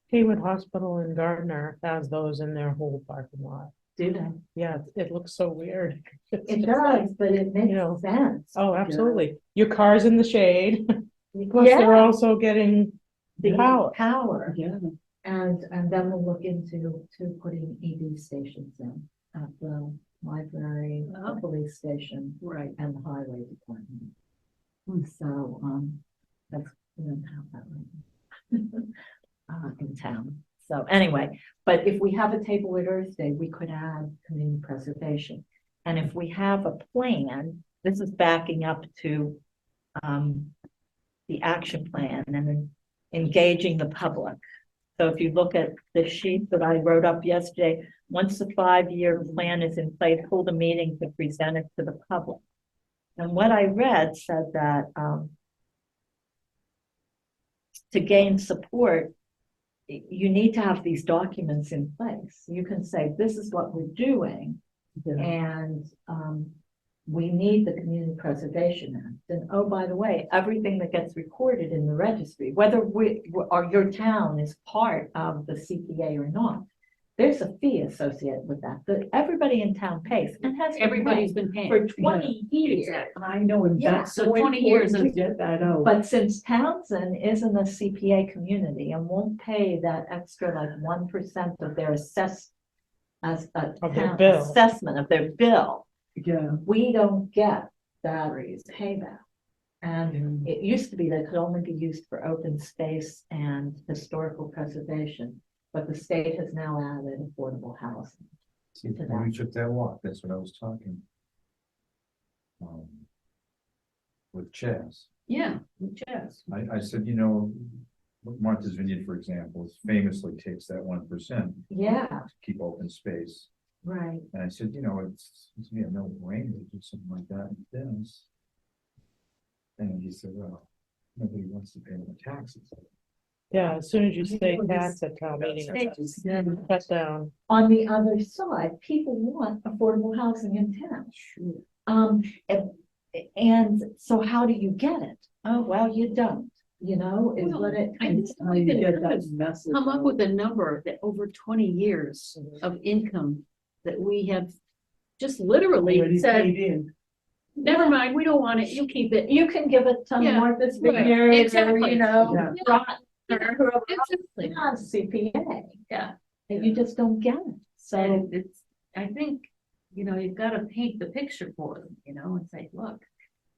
Haywood Hospital in Gardner has those in their whole parking lot.
Do they?
Yeah, it looks so weird. It's
It
just like-
does, but it makes
you know,
sense.
Oh, absolutely. Your car's in the shade. Plus, they're
Yeah,
also getting
the
power.
power.
Yeah.
And then we'll look into putting EV stations in at the library, the
Oh.
police station,
Right.
and the highway department. So, that's, we don't have that right in town. So anyway, but if we have a table at Earth Day, we could add community preservation. And if we have a plan, this is backing up to, the action plan and then engaging the public. So if you look at the sheet that I wrote up yesterday, once the 5-year plan is in place, hold a meeting to present it to the public. And what I read said that to gain support, you need to have these documents in place. You can say, this is what we're doing, and we need the Community Preservation Act. And oh, by the way, everything that gets recorded in the registry, whether or your town is part of the CPA or not, there's a fee associated with that everybody in town pays and has been
Everybody's
paying
been paying.
for 20 years.
Exactly.
I know, and
Yeah,
that's
so
so
20 years
important to
of-
get that out.
But since Townsend isn't a CPA community and won't pay that extra like 1% of their
Of their
town
bill.
assessment of their bill,
Yeah.
we don't get that payback. And it used to be that it could only be used for open space and historical preservation, but the state has now added affordable housing.
See, when we took that walk, that's what I was talking. With Chaz,
Yeah, yes.
I said, you know, Martha's Vineyard, for example, famously takes that 1%.
Yeah,
To keep open space,
right.
and I said, you know, it's me a no-brainer to do something like that in Dennis. And he said, well, nobody wants to pay the taxes.
Yeah, as soon as you say tax at town meeting,
States.
it's cut down.
On the other side, people want affordable housing in town. And so how do you get it? Oh, well, you don't. you know, is
Well,
what it.
I just
How you
think
get
that
that
it's
message
come up
out.
with a number that over 20 years of income that we have just literally
Already
said,
paid in.
never mind, we don't want it, you keep it.
You can give it to
Yeah,
Martha's
right,
Vineyard, or,
exactly.
you know,
Yeah.
Groton, or whoever else
Exactly.
has CPA,
Yeah.
and you just don't get it, so.
And it's, I think, you've got to paint the picture for them, and say, look,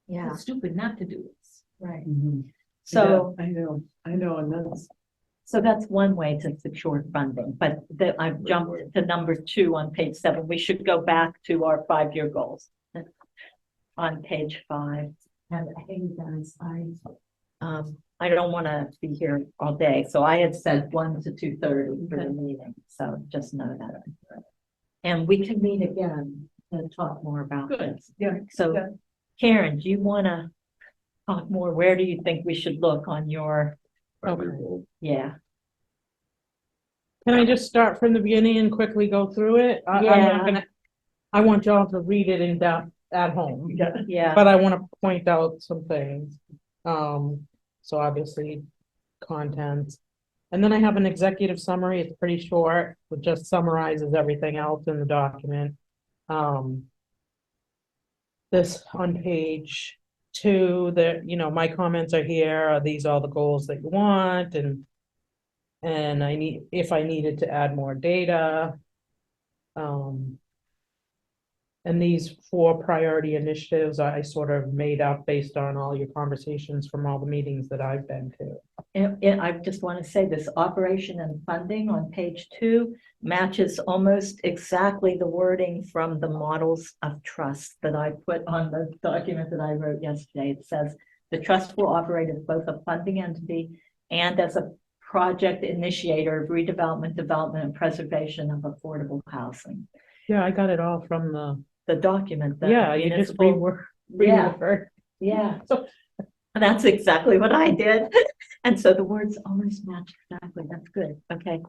Yeah,
it's stupid not to do this.
right.
Mhm.
So,
Yeah, I know, and that's,
so that's one way to secure funding, but that I've jumped to number 2 on page 7. We should go back to our 5-year goals. On page 5. And hey, guys, I don't want to be here all day, so I had said 1 to 2:30 for the meeting, so just know that. And we can meet again and talk more about
Good.
this.
yeah,
So
yeah.
Karen, do you want to talk more? Where do you think we should look on your,
Five-year
Okay.
goal.
yeah,
Can I just start from the beginning and quickly go through it? I'm
Yeah.
not gonna, I want y'all to read it in depth at home,
Yeah.
yeah,
but I want to point out some things. So obviously, content. And then I have an executive summary. It's pretty short. It just summarizes everything else in the document. This on page 2, my comments are here. Are these all the goals that you want? And if I needed to add more data. And these 4 priority initiatives I sort of made up based on all your conversations from all the meetings that I've been to.
and I just want to say this operation and funding on page 2 matches almost exactly the wording from the models of trust that I put on the document that I wrote yesterday. It says the trust will operate as both a funding entity and as a project initiator of redevelopment, development, and preservation of affordable housing.
Yeah, I got it all from
The document. the
yeah, you just
municipal- Yeah.
reword.
Yeah, and that's exactly what I did. And so the words almost match exactly. That's good. Okay.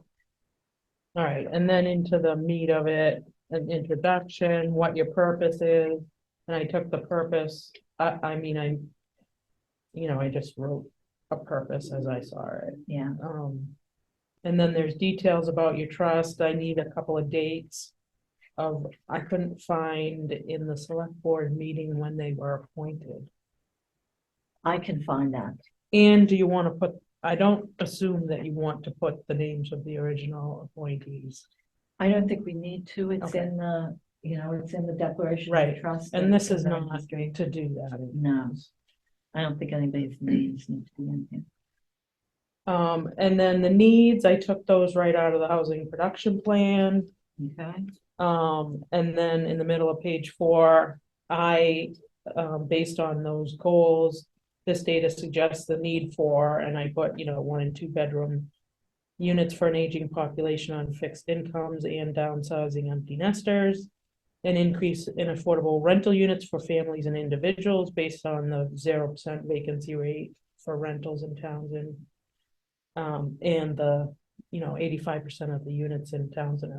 All right, and then into the meat of it, an introduction, what your purpose is. And I took the purpose, I just wrote a purpose as I saw it.
Yeah.
And then there's details about your trust. I need a couple of dates I couldn't find in the select board meeting when they were appointed.
I can find that.
And do you want to put, I don't assume that you want to put the names of the original appointees.
I don't think we need to. It's
Okay.
in the, it's in the Declaration
Right.
of Trust.
And this is
the
not
registry.
to do that.
No, I don't think anybody's names need to be in here.
And then the needs, I took those right out of the housing production plan.
Okay.
And then in the middle of page 4, based on those goals, this data suggests the need for, and I put, 1 and 2 bedroom units for an aging population on fixed incomes and downsizing empty nesters, an increase in affordable rental units for families and individuals based on the 0% vacancy rate for rentals in Townsend. And the, 85% of the units in Townsend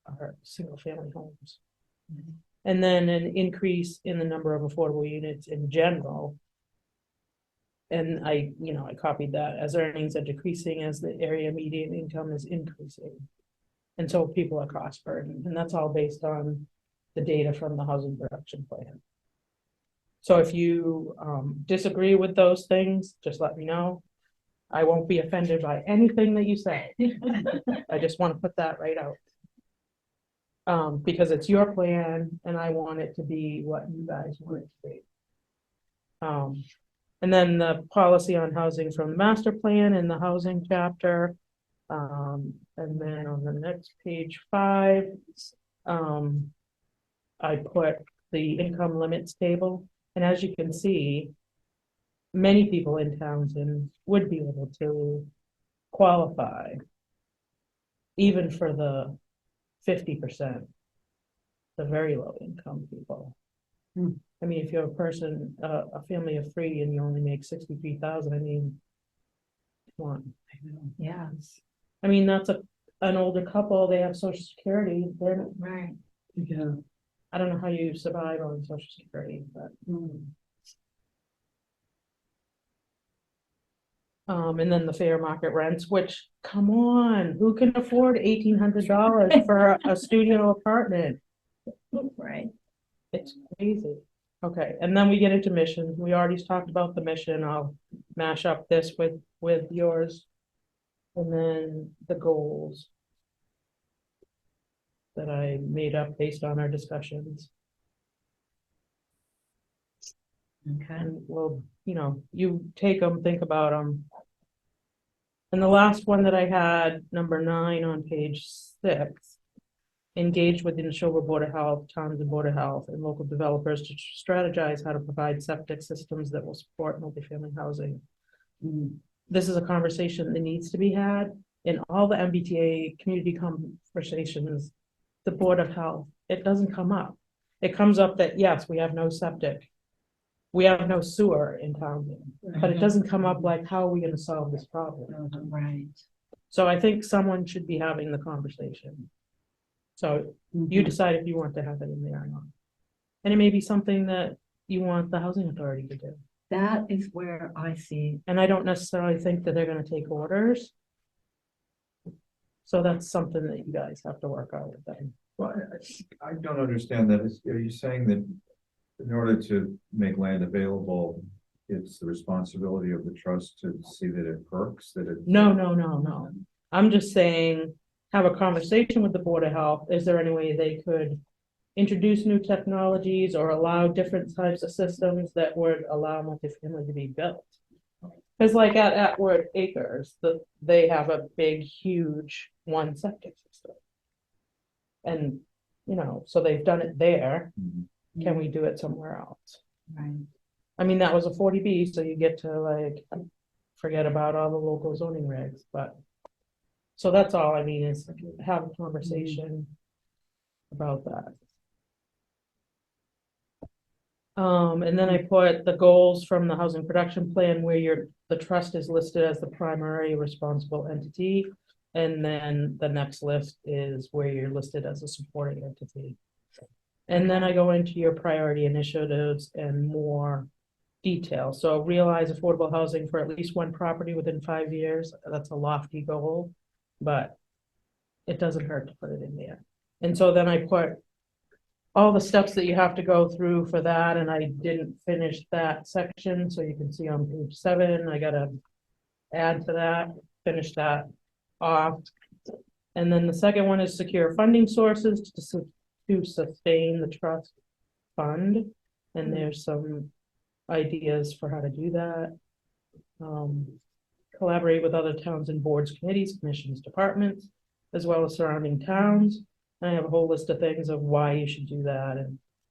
are single family homes. And then an increase in the number of affordable units in general. And I copied that as earnings are decreasing as the area median income is increasing. And so people are cost burdened, and that's all based on the data from the housing production plan. So if you disagree with those things, just let me know. I won't be offended by anything that you say. I just want to put that right out. Because it's your plan and I want it to be what you guys want it to be. And then the policy on housing from the master plan in the housing chapter. And then on the next page 5, I put the income limits table. And as you can see, many people in Townsend would be able to qualify even for the 50%, the very low income people. I mean, if you're a person, a family of 3 and you only make 63,000, I mean, come on.
Yeah,
I mean, that's an older couple, they have social security, they're,
right.
Yeah.
I don't know how you survive on social security, but. And then the fair market rents, which, come on, who can afford $1,800 for a studio apartment?
Right.
It's crazy. Okay, and then we get into mission. We already talked about the mission. I'll mash up this with yours. And then the goals that I made up based on our discussions.
Okay.
And we'll, you take them, think about them. And the last one that I had, number 9 on page 6, engage with the Neshoba Board of Health, Townsend Board of Health, and local developers to strategize how to provide septic systems that will support multifamily housing. This is a conversation that needs to be had in all the MBTA community conversations. The Board of Health, it doesn't come up. It comes up that, yes, we have no septic. We have no sewer in Townsend, but it doesn't come up like, how are we gonna solve this problem?
Right.
So I think someone should be having the conversation. So you decide if you want to have it in there or not. And it may be something that you want the housing authority to do.
That is where I see,
And I don't necessarily think that they're gonna take orders. So that's something that you guys have to work out with them.
Well, I don't understand that. Are you saying that in order to make land available, it's the responsibility of the trust to see that it perks, that it?
No. I'm just saying, have a conversation with the Board of Health. Is there any way they could introduce new technologies or allow different types of systems that would allow multifamily to be built? Because like at Atwood Acres, they have a big, huge one septic system. And, so they've done it there.
Mhm.
Can we do it somewhere else?
right,
I mean, that was a 40B, so you get to like, forget about all the local zoning regs, but. So that's all I mean is have a conversation about that. And then I put the goals from the housing production plan where the trust is listed as the primary responsible entity. And then the next list is where you're listed as a supporting entity. And then I go into your priority initiatives and more detail. So realize affordable housing for at least one property within 5 years. That's a lofty goal, but it doesn't hurt to put it in there. And so then I put all the steps that you have to go through for that, and I didn't finish that section, so you can see on page 7, I gotta add to that, finish that off. And then the second one is secure funding sources to sustain the trust fund, and there's some ideas for how to do that. Collaborate with other towns and boards, committees, commissions, departments, as well as surrounding towns. I have a whole list of things of why you should do that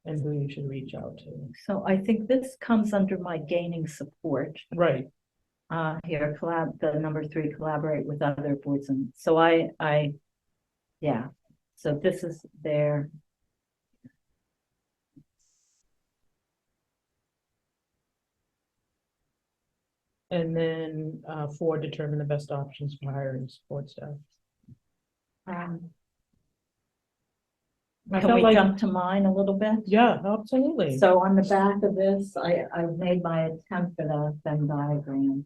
and who you should reach out to.
so I think this comes under my gaining support.
Right,
Here, the number 3, collaborate with other boards, and so yeah, so this is there.
and then 4, determine the best options for hiring support staff. I
Can
felt
we
like,
jump to mine a little bit?
yeah, absolutely.
So on the back of this, I made my attempt at a Venn diagram.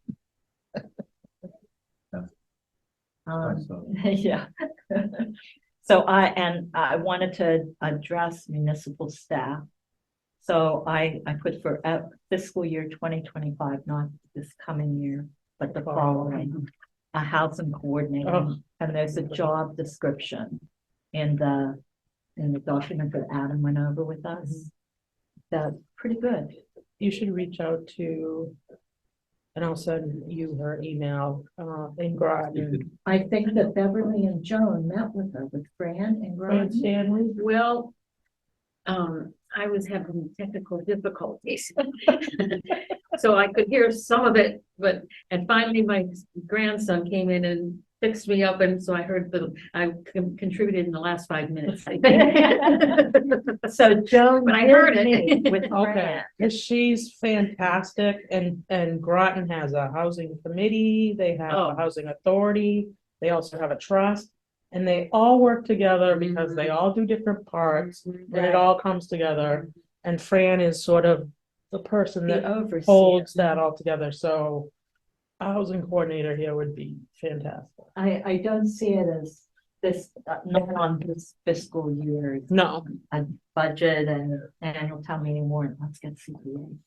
Yeah. So I wanted to address municipal staff. So I put for fiscal year 2025, not this coming year, but the following, a housing coordinator.
Oh.
And there's a job description in the document that Adam went over with us. That's pretty good.
You should reach out to, and I'll send you her email, in Groton.
I think that Beverly and Joan met with her, with Fran and
Fran
Groton.
Stanley.
Well, I was having technical difficulties. So I could hear some of it, and finally my grandson came in and fixed me up, and so I heard I contributed in the last 5 minutes, I think.
So Joan.
But I heard
did
it.
meet With
Okay,
Fran.
because she's fantastic, and Groton has a housing committee, they have a
Oh.
housing authority, they also have a trust. And they all work together because they all do different parts, and it
Right.
all comes together. And Fran is sort of the person
The
that
overseer.
holds that all together, so a housing coordinator here would be fantastic.
I don't see it as this, not on this fiscal year,
No,
a budget and annual town meeting warrant, let's get CPA.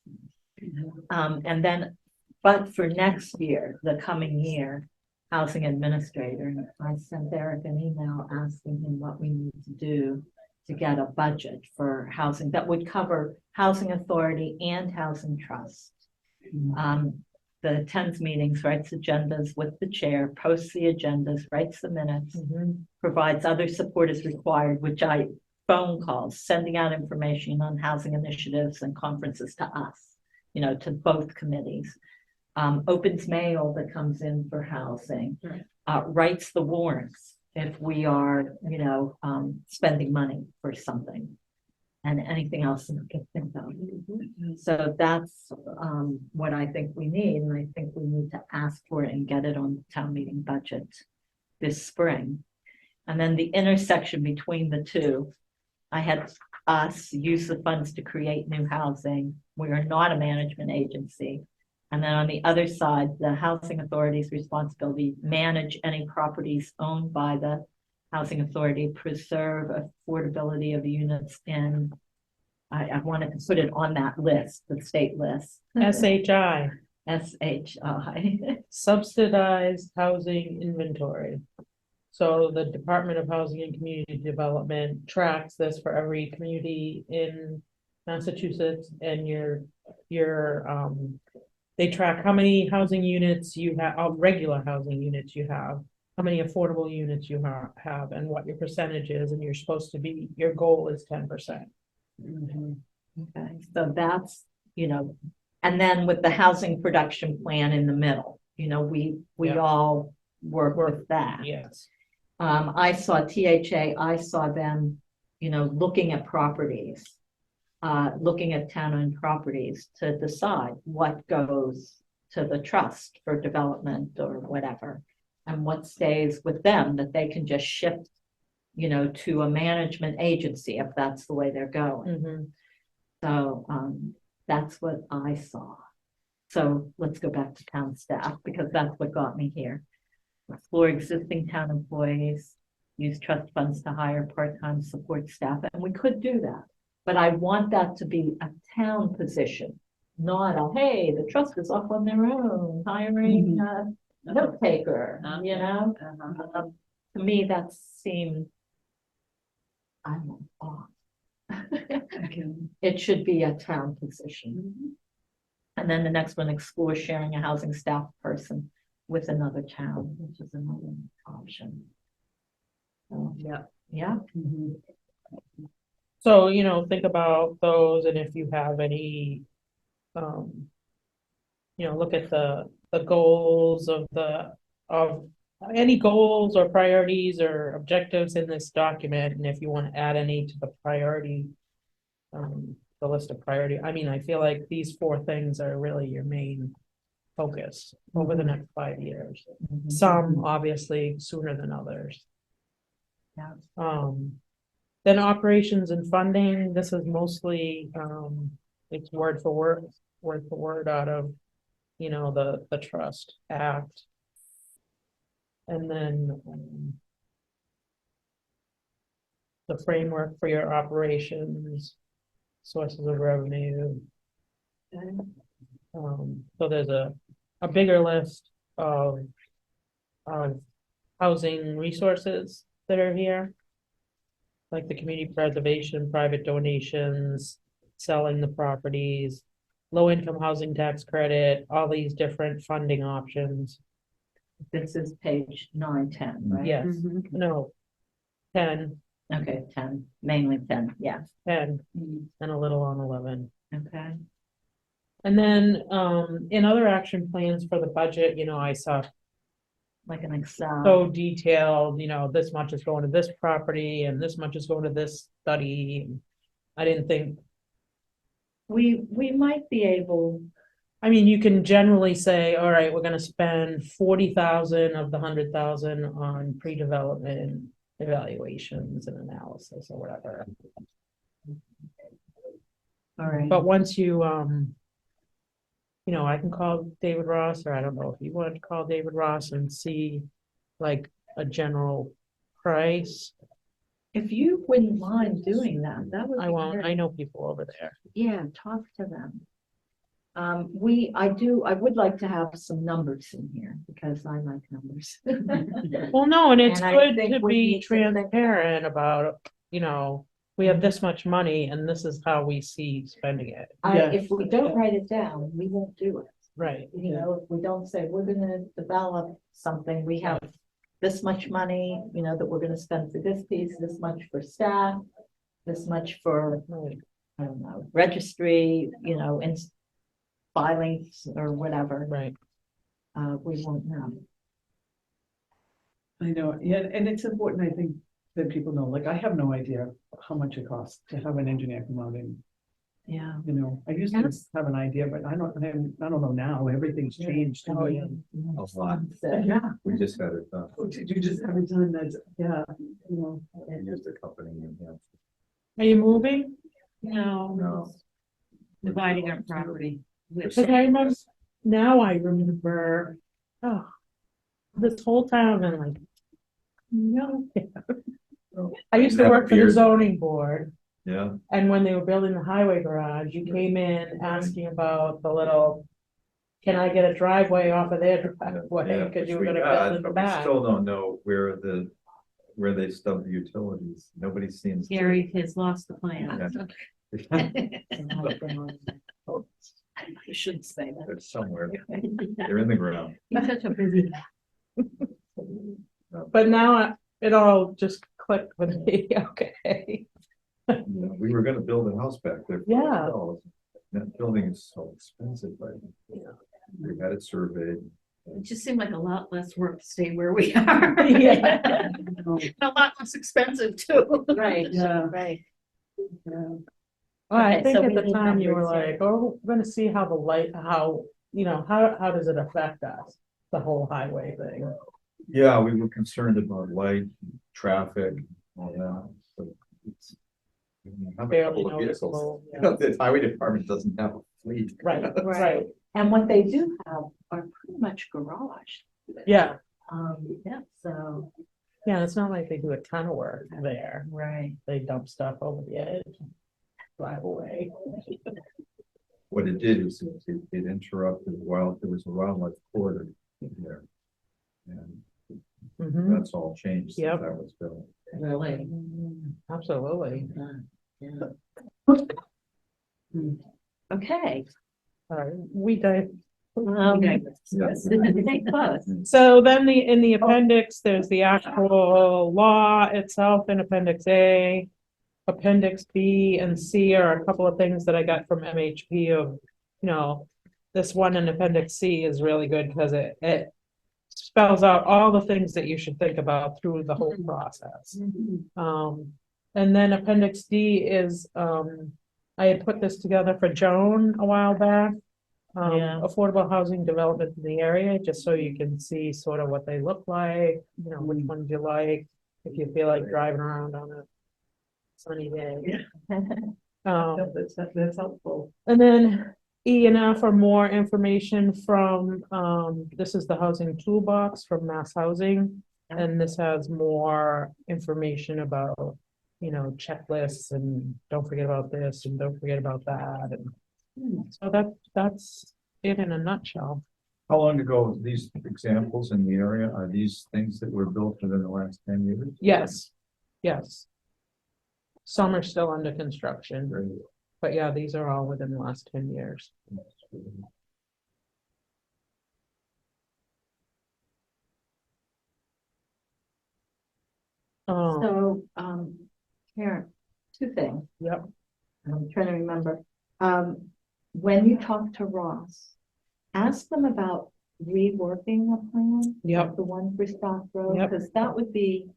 And then, but for next year, the coming year, housing administrator, I sent Eric an email asking him what we need to do to get a budget for housing that would cover housing authority and housing trust. The attends meetings, writes agendas with the chair, posts the agendas, writes the minutes, provides other support as required, phone calls, sending out information on housing initiatives and conferences to us, to both committees. Opens mail that comes in for housing, writes the warrants if we are, spending money for something. And anything else that we can think of. So that's what I think we need, and I think we need to ask for it and get it on the town meeting budget this spring. And then the intersection between the two, I had us use the funds to create new housing. We are not a management agency. And then on the other side, the housing authority's responsibility, manage any properties owned by the housing authority, preserve affordability of the units in, I wanted to put it on that list, the state list.
SHI,
SHI.
subsidized housing inventory. So the Department of Housing and Community Development tracks this for every community in Massachusetts, and they track how many housing units you have, regular housing units you have, how many affordable units you have, and what your percentage is, and your goal is 10%.
Okay, so that's, and then with the housing production plan in the middle, we
Yeah.
all work with that.
Yes.
I saw THA, I saw them, looking at properties, looking at town-owned properties to decide what goes to the trust for development or whatever, and what stays with them that they can just shift, to a management agency if that's the way they're going. So that's what I saw. So let's go back to town staff, because that's what got me here. Explore existing town employees, use trust funds to hire part-time support staff, and we could do that. But I want that to be a town position, not a, hey, the trust is off on their own, hiring a note taker, To me, that seemed, I don't know, off. It should be a town position. And then the next one, explore sharing a housing staff person with another town, which is another option. So, yeah.
So, think about those, and if you have any, look at the goals of any goals or priorities or objectives in this document, and if you want to add any to the priority, the list of priority. I mean, I feel like these 4 things are really your main focus over the next 5 years. Some obviously sooner than others.
Yeah.
Then operations and funding, this is mostly, it's word for word out of, the Trust Act. And then the framework for your operations, sources of revenue. So there's a bigger list of housing resources that are here, like the community preservation, private donations, selling the properties, low-income housing tax credit, all these different funding options.
This is page 9, 10, right?
Yes, no, 10,
Okay, 10, mainly 10, yeah.
10, and a little on 11.
Okay.
And then, in other action plans for the budget, I saw
Like an Excel.
so detailed, this much is going to this property and this much is going to this study. I didn't think,
We might be able,
I mean, you can generally say, all right, we're gonna spend 40,000 of the 100,000 on pre-development evaluations and analysis or whatever.
all. Right.
But once you, you know, I can call David Ross, or I don't know if you wanted to call David Ross and see like a general price.
If you wouldn't mind doing that, that would
I
be
won't, I
great.
know people over there.
Yeah, talk to them. I would like to have some numbers in here because I like numbers.
Well, no, and it's
And I
good
think
to
we
be
need to think-
transparent about, you know, we have this much money and this is how we see spending it.
If we don't write it down, we won't do it.
Right.
You know, if we don't say, we're gonna develop something, we have this much money, you know, that we're gonna spend for this piece, this much for staff, this much for,
Right.
I don't know, registry, you know, and filings or whatever,
Right.
we won't know.
I know, yeah, and it's important, I think, that people know, like, I have no idea how much it costs to have an engineer come out and,
Yeah.
you know, I used to
Yes.
have an idea, but I don't know now, everything's changed.
Oh, yeah.
A lot.
Yeah.
We just had it done.
Oh, did you just have it done, that's, yeah, you know.
We used a company in here.
Are you moving?
No,
No.
dividing our property.
Cause I remember, now I remember, oh, this whole time and like, no. I used to
Have a
work for the
beard.
zoning board,
Yeah,
and when they were building the highway garage, you came in asking about the little, can I get a driveway off of their driveway,
yeah,
cause you were
which we
gonna
got,
build in the
but we
back.
still don't know where they stub the utilities. Nobody seems. to-
Gary has lost the plan.
Yeah.
I shouldn't say that.
They're somewhere. They're in the ground.
He's such a busy guy.
But now it all just clicked with me, okay.
Yeah, we were gonna build a house back there. for
Yeah.
ourselves. That building is so expensive, right? We had it surveyed.
It just seemed like a lot less work to stay where we are.
Yeah.
A lot less expensive too.
Right,
Yeah.
right.
Yeah.
Well, I
Okay,
think
so
at
we
the
need
time you were
numbers, yeah.
like, oh, we're gonna see how the light, how, you know, how does it affect us? The whole highway thing.
Yeah, we were concerned about light, traffic, all that. But it's- we have a
Barely
couple of vehicles.
noticeable,
You
yeah.
know, the highway department doesn't have a fleet.
Right,
Right.
right,
And what they do have are pretty much garage.
yeah,
Yeah, so,
yeah, it's not like they do a ton of work there,
right.
they dump stuff over the edge. Drive away.
What it did is it interrupted there was a wildlife corridor there. And
Mhm.
that's all changed since
Yep.
that was built.
Really?
Absolutely.
Okay.
All right, we dive.
Okay.
This is big buzz.
So then in the appendix, there's the actual law itself in appendix A. Appendix B and C are a couple of things that I got from MHP of, you know, this one in appendix C is really good because it spells out all the things that you should think about through the whole process. And then appendix D is, I had put this together for Joan a while back.
Yeah.
Affordable housing development in the area, just so you can see sort of what they look like, you know, which ones you like, if you feel like driving around on a sunny day.
That's helpful.
And then E and F are more information from, this is the housing toolbox from Mass Housing. And this has more information about, you know, checklists and don't forget about this and don't forget about that. And so that's it in a nutshell.
How long ago was these examples in the area? Are these things that were built within the last 10 years?
Yes, yes. Some are still under construction,
Very-
but yeah, these are all within the last 10 years. Oh,
So, Karen, two things.
yep,
I'm trying to remember. When you talk to Ross, ask them about reworking the plan.
Yep.
The one for Stock Road,
Yep.
because that would be,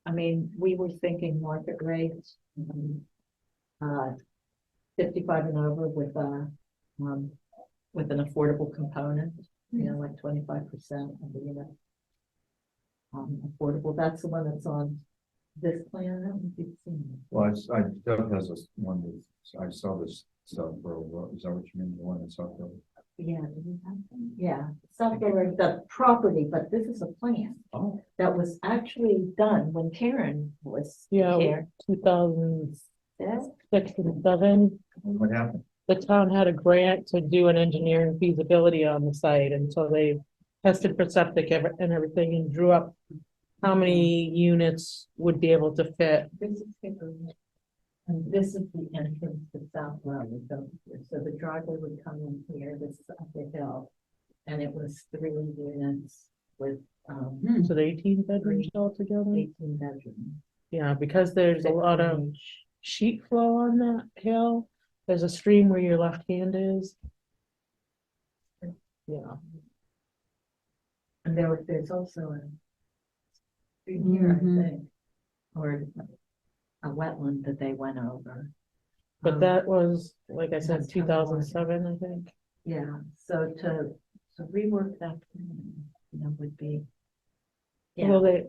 I mean, we were thinking market rates. 55 and over with an affordable component, you know, like 25% of the unit. Affordable, that's the one that's on this plan. I don't know if you've seen it.
Well, Doug has one I saw this stuff, is that what you mean, the one in South Road?
Yeah, do we have them? Yeah, self-storage, the property, but this is a plan
Oh,
that was actually done when Karen was
Yeah.
here.
2006 and 7,
what happened?
the town had a grant to do an engineering feasibility on the site, and so they tested for septic and everything and drew up how many units would be able to fit.
This is Hickory. And this is the entrance to South Road, so the driveway would come in here, this is up the hill. And it was 3 units with,
So the 18 bedrooms altogether.
18 bedrooms.
Yeah, because there's a lot of sheet flow on that hill. There's a stream where your left hand is. Yeah,
And there's also here, I think, or a wetland that they went over.
but that was, like I said,
That's how it was.
2007, I think.
Yeah, so to rework that, would be. Yeah,
Well,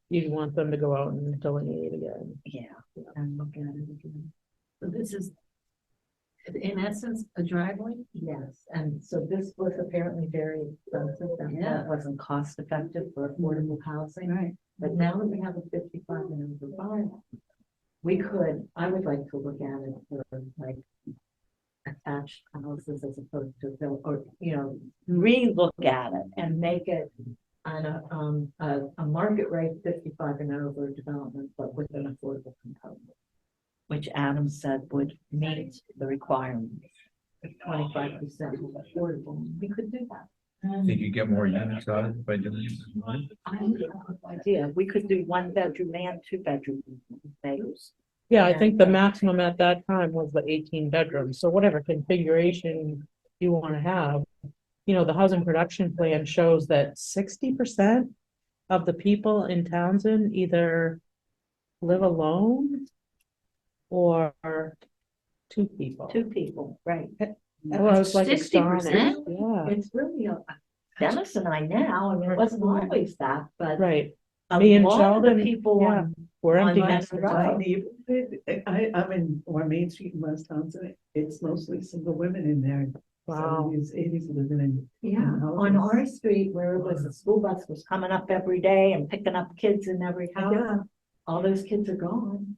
you'd want them to go out and delineate again.
yeah, and look at it again.
So this is, in essence, a driveway?
Yes, and so this was apparently very expensive, and
Yeah.
that wasn't cost effective for affordable housing.
Right.
But now that we have a 55 and over bylaw, I would like to look at it for like attached houses as opposed to build, or, re-look at it and make it on a market rate 55 and over development, but with an affordable component, which Adam said would meet the requirements. 25% affordable, we could do that.
Think you get more units out of it by doing this?
I have no idea, we could do 1 bedroom and 2 bedroom things.
Yeah, I
Yeah.
think the maximum at that time was the 18 bedrooms, so whatever configuration you want to have. The housing production plan shows that 60% of the people in Townsend either live alone or 2 people.
2 people, right.
I was like
60%?
astonished. Yeah,
It's really, Dennis and I now, and it wasn't always that, but
right.
a
Me and
lot of the
Sheldon,
people
yeah.
on
We're
on
empty
my
nesters.
road.
My neighborhood, I'm in, or Main Street in West Townsend, it's mostly single women in there.
Wow.
70s, 80s living in.
Yeah, on our street where it was, the school bus was coming up every day and picking up kids in every house.
Yeah.
All those kids are gone.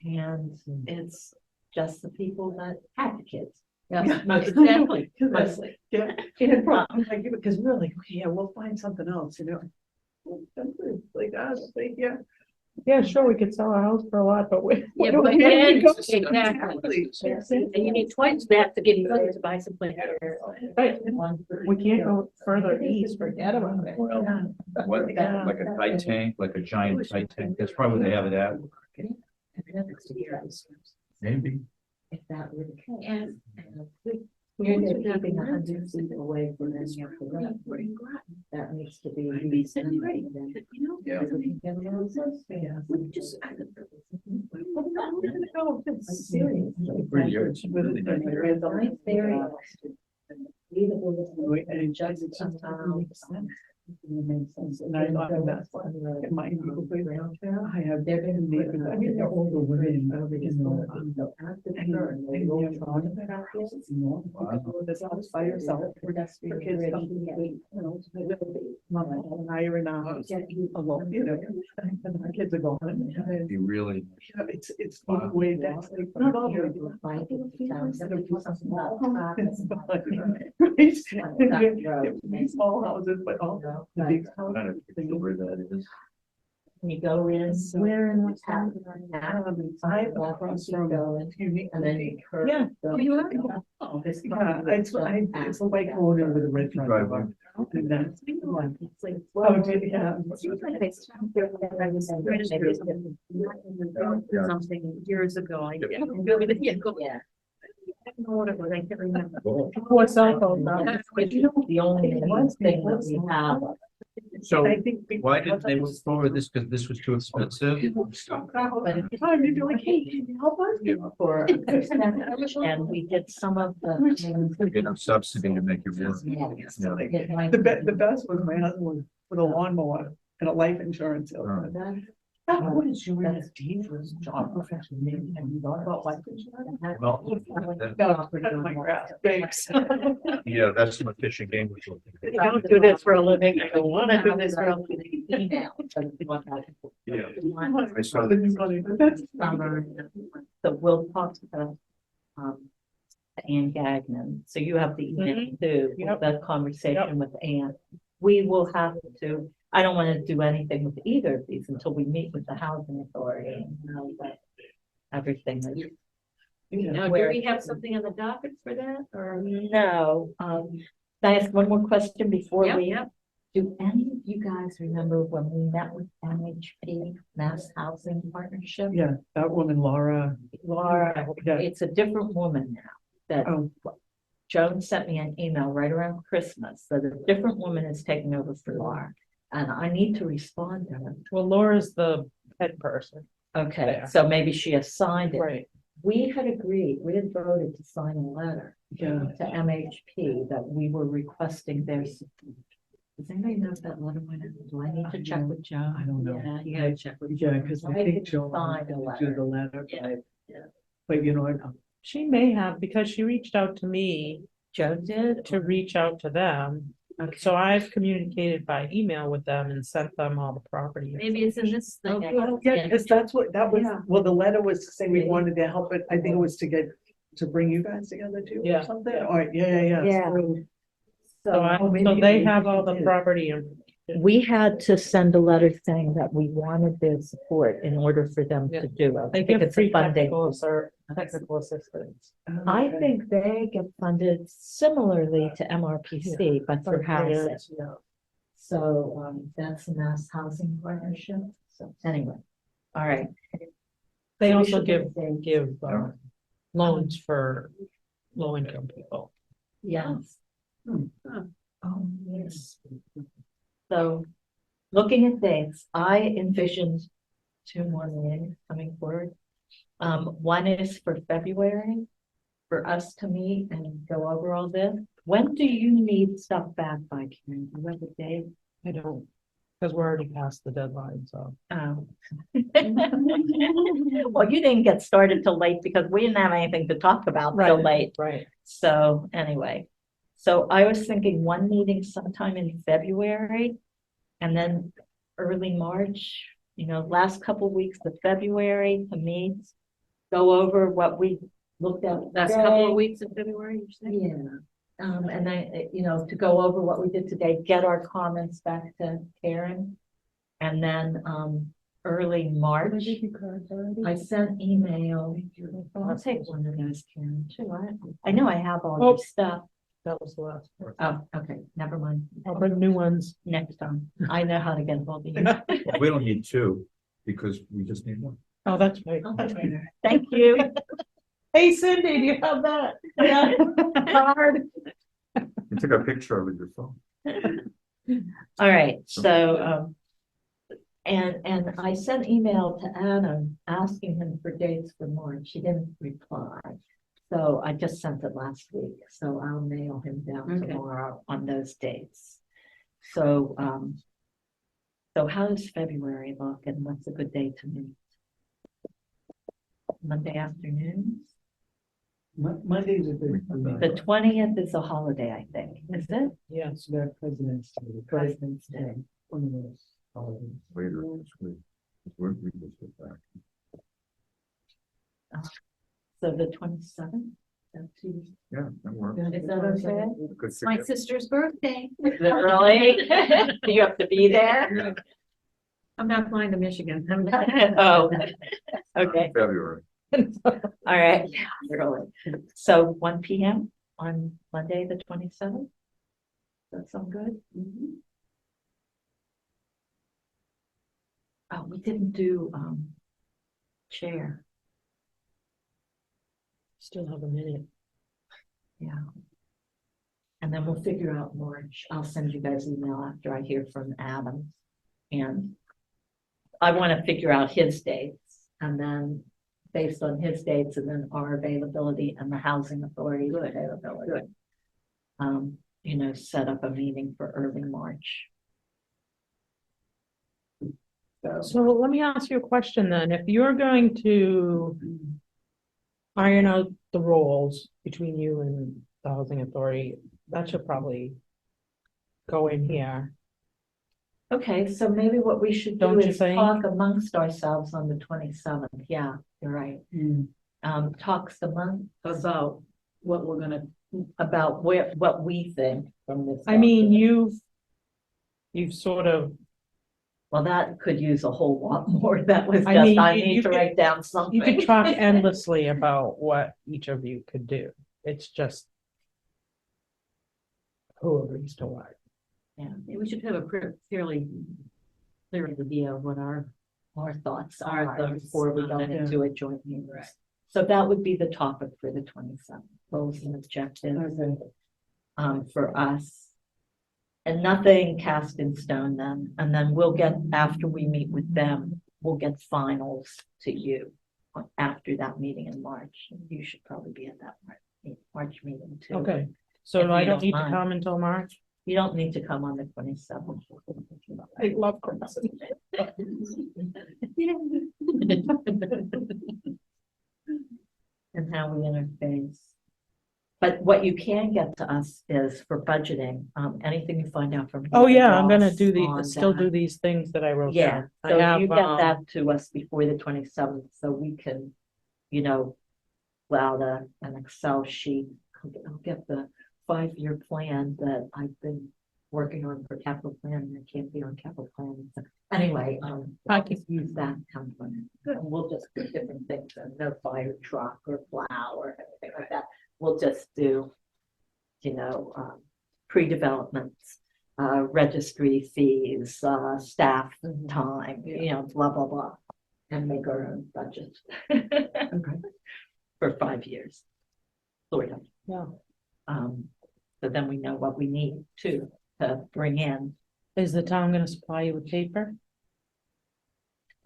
And it's just the people that had the kids.
Yeah, exactly,
Mostly.
Yeah, and I'm like, because we're like, okay, yeah, we'll find something else, like us, like, yeah.
Yeah, sure, we could sell a house for a lot, but we.
Yeah,
we
but
don't
then,
need to go-
exactly. And you need twice that to get money to buy some plants.
Right, we can't go further east, forget about it.
Well, what,
Yeah.
like a tight tank, like a giant tight tank, that's probably where they have it at, maybe.
If that were the case.
And
You're keeping 100 feet away from any of the road. That needs to be.
Maybe it's in right.
Yeah.
Serious.
Pretty good. It's really nice.
There's a nice area.
And just it makes sense. It makes sense, and I thought that's why in my neighborhood, I have neighbors, I mean, they're older women, and they're trying to have houses, this house by yourself, for kids coming, mama, and I are in a house alone, and my kids are gone. And,
You really.
it's the way that's like. Not all the way. Right? Small houses, but all the big
I don't know where that is.
When you go in.
Where in
what's happening right now?
I'm across from.
And then you curve.
Yeah.
Oh, yeah, it's a white corner with a red driveway. And that's. Oh, yeah.
Something years ago, I didn't.
Yeah.
I don't know what it was, I can't remember.
Before cell phones,
The only thing that we have.
So
I think.
why didn't they move forward this? Because this was too expensive?
But at the time, you'd be like, hey, can you help us?
For, and we did some of the.
Get a subsidy to make it work.
The best was my husband was with a lawnmower and a life insurance.
Oh.
What is your dangerous job profession? Have you thought about life insurance?
Well,
Thanks.
Yeah, that's some efficient game.
I don't do this for a living. I don't wanna do this for a living.
Email.
Yeah.
I saw the new money, but that's.
So we'll talk to, Ann Gagnon, so you have the email too,
Yep.
the conversation with Ann. We will have to, I don't wanna do anything with either of these until we meet with the housing authority and know that everything is.
Now, do
Where-
we have something on the docket for that, or?
No, can I ask one more question before
Yep,
we?
yep.
Do any of you guys remember when we met with MHP, Mass Housing Partnership?
Yeah, that woman, Laura.
Laura,
Yeah.
it's a different woman now that
Oh,
Joan sent me an email right around Christmas that a different woman is taking over for Laura. And I need to respond to her.
Well, Laura's the head person.
Okay,
There.
so maybe she has signed it.
Right.
We had agreed, we had voted to sign a letter
yeah.
to MHP that we were requesting their support. Does anybody know if that letter went out? Do I need to check with Joan?
I don't know.
Yeah, you gotta check with.
Yeah, because I
I
think
didn't
Joe
sign
wanted
the
to do
letter.
the letter,
Yeah.
but you know,
She may have, because she reached out to me
Joan did?
to reach out to them.
Okay.
So I've communicated by email with them and sent them all the property.
Maybe it's in this thing. I
Okay.
guess.
yeah, because that's what, that was,
Yeah.
well, the letter was to say we
Yeah.
wanted to help it, I think it was to get, to bring you guys together too, or
Yeah.
something, or, yeah.
Yeah.
So-
So I,
Oh, maybe
so they
you
have all the
did.
property and.
We had to send a letter saying that we wanted their support in order for them
Yeah.
to do it.
They
I think
give
it's a
free
funding.
technical assistance.
I
Okay.
think they get funded similarly to MRPC, but for housing.
Yeah.
So, that's the Mass Housing Partnership. So anyway, all right.
They
So we
also
should
give,
say-
give, loans for low income people.
Yes.
Hmm.
Oh, yes. So, looking at dates, I envisioned two more meetings coming forward. One is for February, for us to meet and go over all this. When do you need stuff back by, Karen? Do you have a date?
I don't, because we're already past the deadline, so.
Well, you didn't get started till late because we didn't have anything to talk about till late.
Right.
So anyway, so I was thinking one meeting sometime in February and then early March, last couple weeks of February to meet, go over what we looked at.
Last
today.
couple of weeks in February, you said?
Yeah. And I, to go over what we did today, get our comments back to Karen. And then, early March, I sent email. I'll take one of those, Karen, too. I know I have all your stuff.
That was the last. one.
Oh, okay, never mind.
I'll bring new ones.
Next time. I know how to get hold of you.
We don't need two, because we just need one.
Oh, that's right.
Thank you.
Hey Cindy, do you have that? Yeah. Card.
You took a picture of it with your phone.
All right, so, and I sent email to Adam asking him for dates for March. He didn't reply. So I just sent it last week, so I'll mail him down
Okay.
tomorrow on those dates. So, so how does February look and what's a good day to meet? Monday afternoons?
Monday's a good. for me.
The 20th is a holiday, I think, is it?
Yes.
Their President's Day.
President's Day.
One of those holidays.
Later this week. We just get back.
So the 27th?
Yeah, that works.
Is that okay?
Good
It's my
to
sister's birthday.
Is it really? Do you have to be there?
I'm not flying to Michigan.
Oh, okay,
February.
all right, really. So 1 PM on Monday, the 27th? That sound good? Oh, we didn't do, chair,
Still have a minute.
yeah. And then we'll figure out March. I'll send you guys email after I hear from Adam. And I want to figure out his dates and then based on his dates and then our availability and the housing authority's availability. Set up a meeting for early March.
So let me ask you a question then. If you're going to iron out the roles between you and the housing authority, that should probably go in here.
Okay, so maybe what we should do
Don't you
is
think?
talk amongst ourselves on the 27th. Yeah, you're right. Talks about what we're gonna, about what we think from this.
I mean,
document.
you've sort of,
Well, that could use a whole lot more. That was
I
just,
mean,
I
you
need to
could-
write down something.
you could talk endlessly about what each of you could do. It's just who agrees to what.
Yeah, we should have a fairly clear idea of what our
Thoughts
Our
are
thoughts
before we go
on it.
into a joint meeting. So that would be the topic for the 27th, goals and objectives, for us. And nothing cast in stone then, and then we'll get, after we meet with them, we'll get finals to you after that meeting in March. You should probably be at that March meeting too.
Okay,
If
so I
you
don't
don't
need to
mind.
come until March?
You don't need to come on the 27th.
I love Crimson.
And how we interface. But what you can get to us is for budgeting, anything you find out from.
Oh,
David
yeah, I'm gonna
Ross
do
on
still do
that.
these things that I wrote
Yeah,
down. I
so
have,
you get that to us before the 27th, so we can, out an Excel sheet. I'll get the 5-year plan that I've been working on for capital plan, and I can't be on capital plan. So anyway,
I
I'll
can-
just use that template. And we'll just put different things, no fire truck or plow or anything like that. We'll just do, pre-developments, registry fees, staff time, blah, blah, blah. And make our own budget. For 5 years. Sort of.
Yeah.
So then we know what we need to bring in.
Is the town gonna supply you with paper?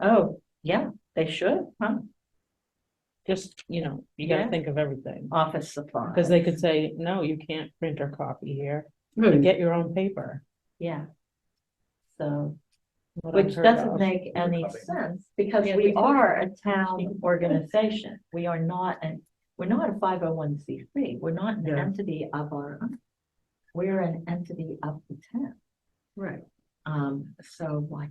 Oh, yeah, they should, huh?
Just, you gotta
Yeah.
think of everything.
Office supplies.
Because they could say, no, you can't print or copy here. Get your own paper.
Yeah. So,
what I've
which
heard
doesn't
of.
make any sense because
Yeah,
we
we do.
are a town organization. We are not, we're not a 501c3. We're not an
Yeah.
entity of our own. We're an entity of the town.
Right.
So like,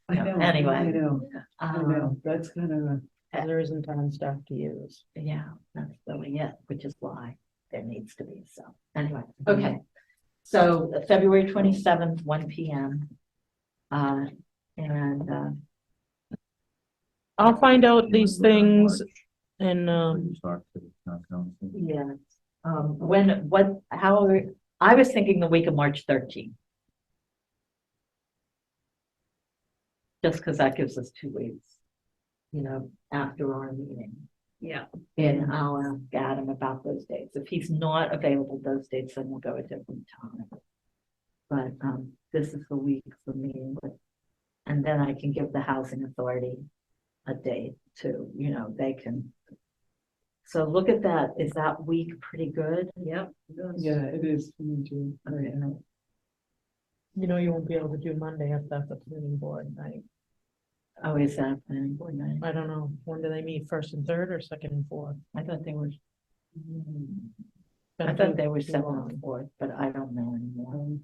I know.
Anyway.
I know,
um,
that's kind of,
There isn't town stuff to use.
yeah, that's really it, which is why there needs to be, so, anyway, okay. So February 27th, 1 p.m. And,
I'll find out these things and,
Talk to the town council.
yeah, I was thinking the week of March 13th. Just because that gives us 2 weeks, after our meeting.
Yeah.
And I'll ask Adam about those dates. If he's not available those dates, then we'll go a different time. But this is the week for me, and then I can give the housing authority a date too, they can. So look at that. Is that week pretty good?
Yep.
yeah, it is. For me too.
Okay.
you won't be able to do Monday if that's a planning board night.
Oh, is that planning board night?
I don't know. When do they meet? First and third or second and fourth?
I thought they were. I
Been
thought
too-
they were
too
second
long.
and fourth, but I don't know anymore.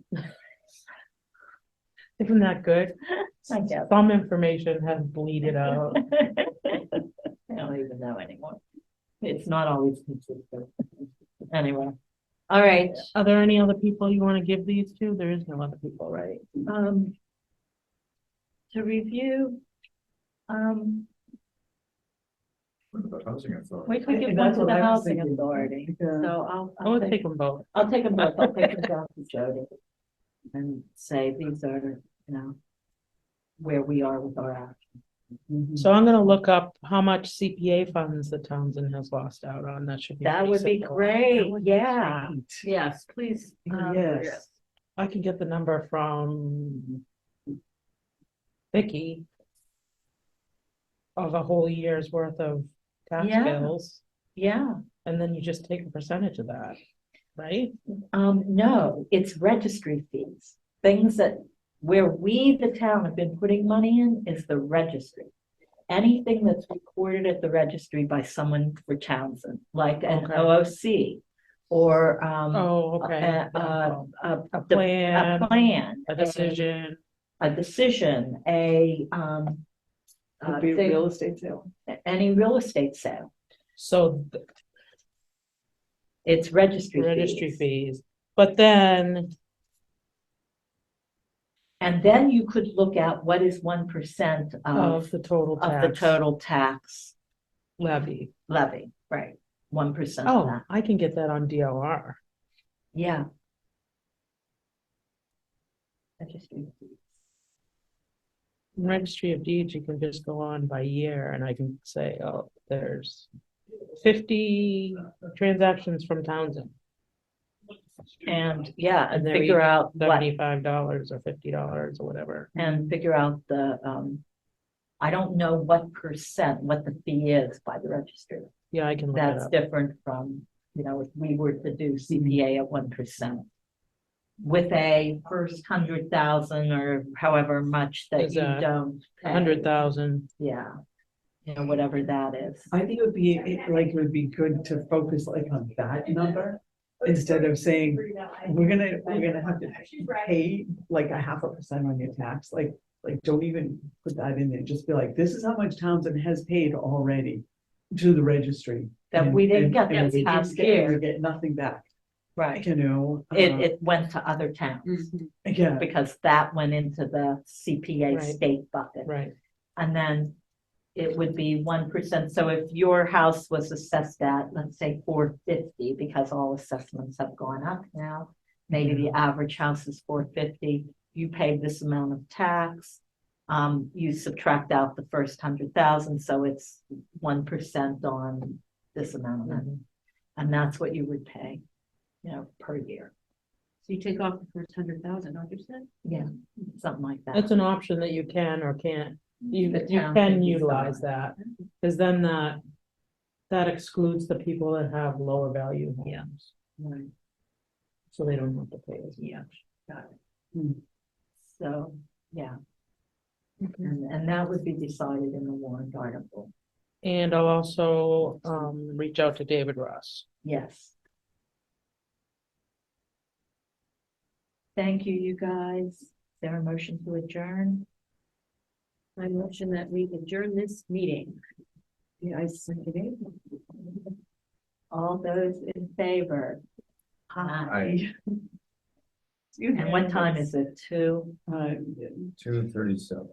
Isn't that good?
I guess.
Some information has bleeded out.
I don't even know anymore. It's not always consistent. Anyway, all right.
Are there any other people you want to give these to? There is no other people, right?
To review,
What about housing authority?
we could give
And
one
that's
to
what
the
I was
housing
thinking.
authority,
Yeah.
so
I
I'll
would
take,
take them both.
I'll take them both, I'll take them down to Jody. And say, these are, where we are with our action.
Mhm.
So I'm gonna look up how much CPA funds the Townsend has lost out on. That should be.
That
pretty
would be
simple.
great, yeah.
Yes, please.
Yes.
I can get the number from Vicky of a whole year's worth of tax
Yeah.
bills,
Yeah,
and then you just take a percentage of that, right?
no, it's registry fees, things that Where we, the town, have been putting money in is the registry. Anything that's recorded at the registry by someone for Townsend, like an
Okay.
OOC or
Oh, okay.
a
plan,
plan,
a decision.
a decision,
Would be a
thing-
real estate sale.
any real estate sale.
So
It's registry
registry
fees.
fees, but then,
And then you could look at what is 1%
of the total
of the
tax
total tax
levy.
levy, right? 1% of
Oh,
that,
I can get that on DLR.
yeah. Registry fees.
Registry of Deeds, you can just go on by year and I can say, oh, there's 50 transactions from Townsend,
And yeah, and
And they're
figure out what,
$75 or $50 or whatever.
and figure out the, I don't know what the fee is by the registry.
Yeah, I can look it
That's
up.
different from, if we were to do CPA at 1%. With a first 100,000 or however much that
Is
you
that
don't pay.
100,000.
Yeah, whatever that is.
I think it would be, it would be good to focus like on that number. Instead of saying, we're gonna have to pay like 0.5% on your tax, like don't even put that in there, just be like, this is how much Townsend has paid already to the registry.
That we didn't get
And
this
we
past
didn't
year.
we get nothing back,
Right.
you know?
It went to other towns
Yeah,
because that went into the CPA
Right.
state bucket.
Right.
And then it would be 1%. So if your house was assessed at, let's say, 450, because all assessments have gone up now, maybe the average house is 450, you pay this amount of tax. You subtract out the first 100,000, so it's 1% on this amount of money. And that's what you would pay, per year.
So you take off the first 100,000, don't you say?
Yeah, something like that.
That's an option that you can or can't. You
The town
can
can
utilize
decide.
that, because then that excludes the people that have lower value
Yeah.
homes,
Right.
so they don't have to pay as
Yeah.
much.
Got it. So, yeah. And that would be decided in the warrant article.
And I'll also reach out to David Ross.
Yes. Thank you, you guys. Is there a motion to adjourn?
I motion that we adjourn this meeting.
yeah, I second it.
All those in favor?
Aye.
And what time is it? 2:37?
2:37.